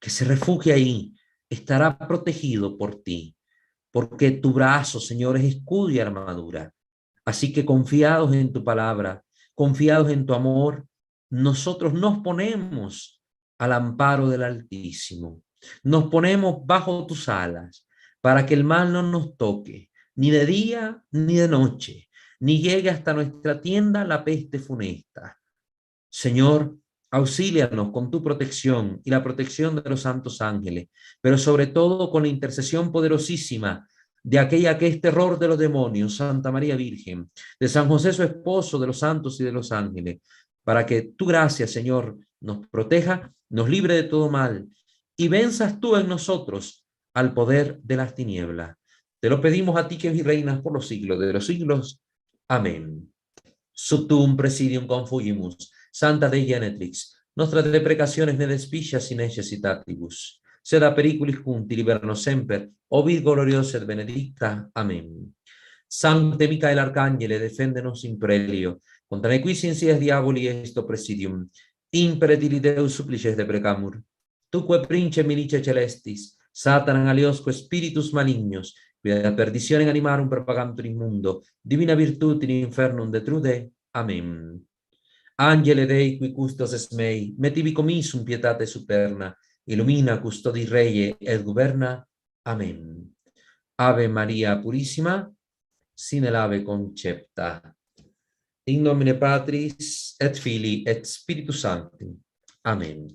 que se refugie ahí, estará protegido por ti, porque tu brazo, Señor, es escudo y armadura. Así que confiados en tu palabra, confiados en tu amor, nosotros nos ponemos al amparo del Altísimo. Nos ponemos bajo tus alas para que el mal no nos toque, ni de día ni de noche, ni llegue hasta nuestra tienda la peste funesta. Señor, auxílianos con tu protección y la protección de los santos ángeles, pero sobre todo con la intercesión poderosísima de aquella que es terror de los demonios, Santa María Virgen, de San José su esposo, de los santos y de los ángeles, para que tu gracia, Señor, nos proteja, nos libre de todo mal y venzas tú en nosotros al poder de las tinieblas. Te lo pedimos a ti que reinas por los siglos de los siglos. Amén. Subtum presidium confugimus, Santa Dei Genetrix, nostra deprecationes ne despicias in necessitatibus, sed a periculis cunti libernos semper, o Virgo gloriosa et benedicta. Amén. Sancte Micael Arcangele, defendenos in prelio, contra nequis insidias diaboli esto presidium, imperetili Deus supplices deprecamur. Tuque prince milice celestis, Satanan aliosque spiritus malignos, quia perditionem animarum propagantur in mundo, divina virtut in infernum detrude. Amén. Angele Dei, qui custos es mei, metivi commissum pietate superna, illumina custodi reie et governa. Amén. Ave María Purísima, sin el ave concepta. In nomine Patris et Filii et Spiritus Sancti. Amén.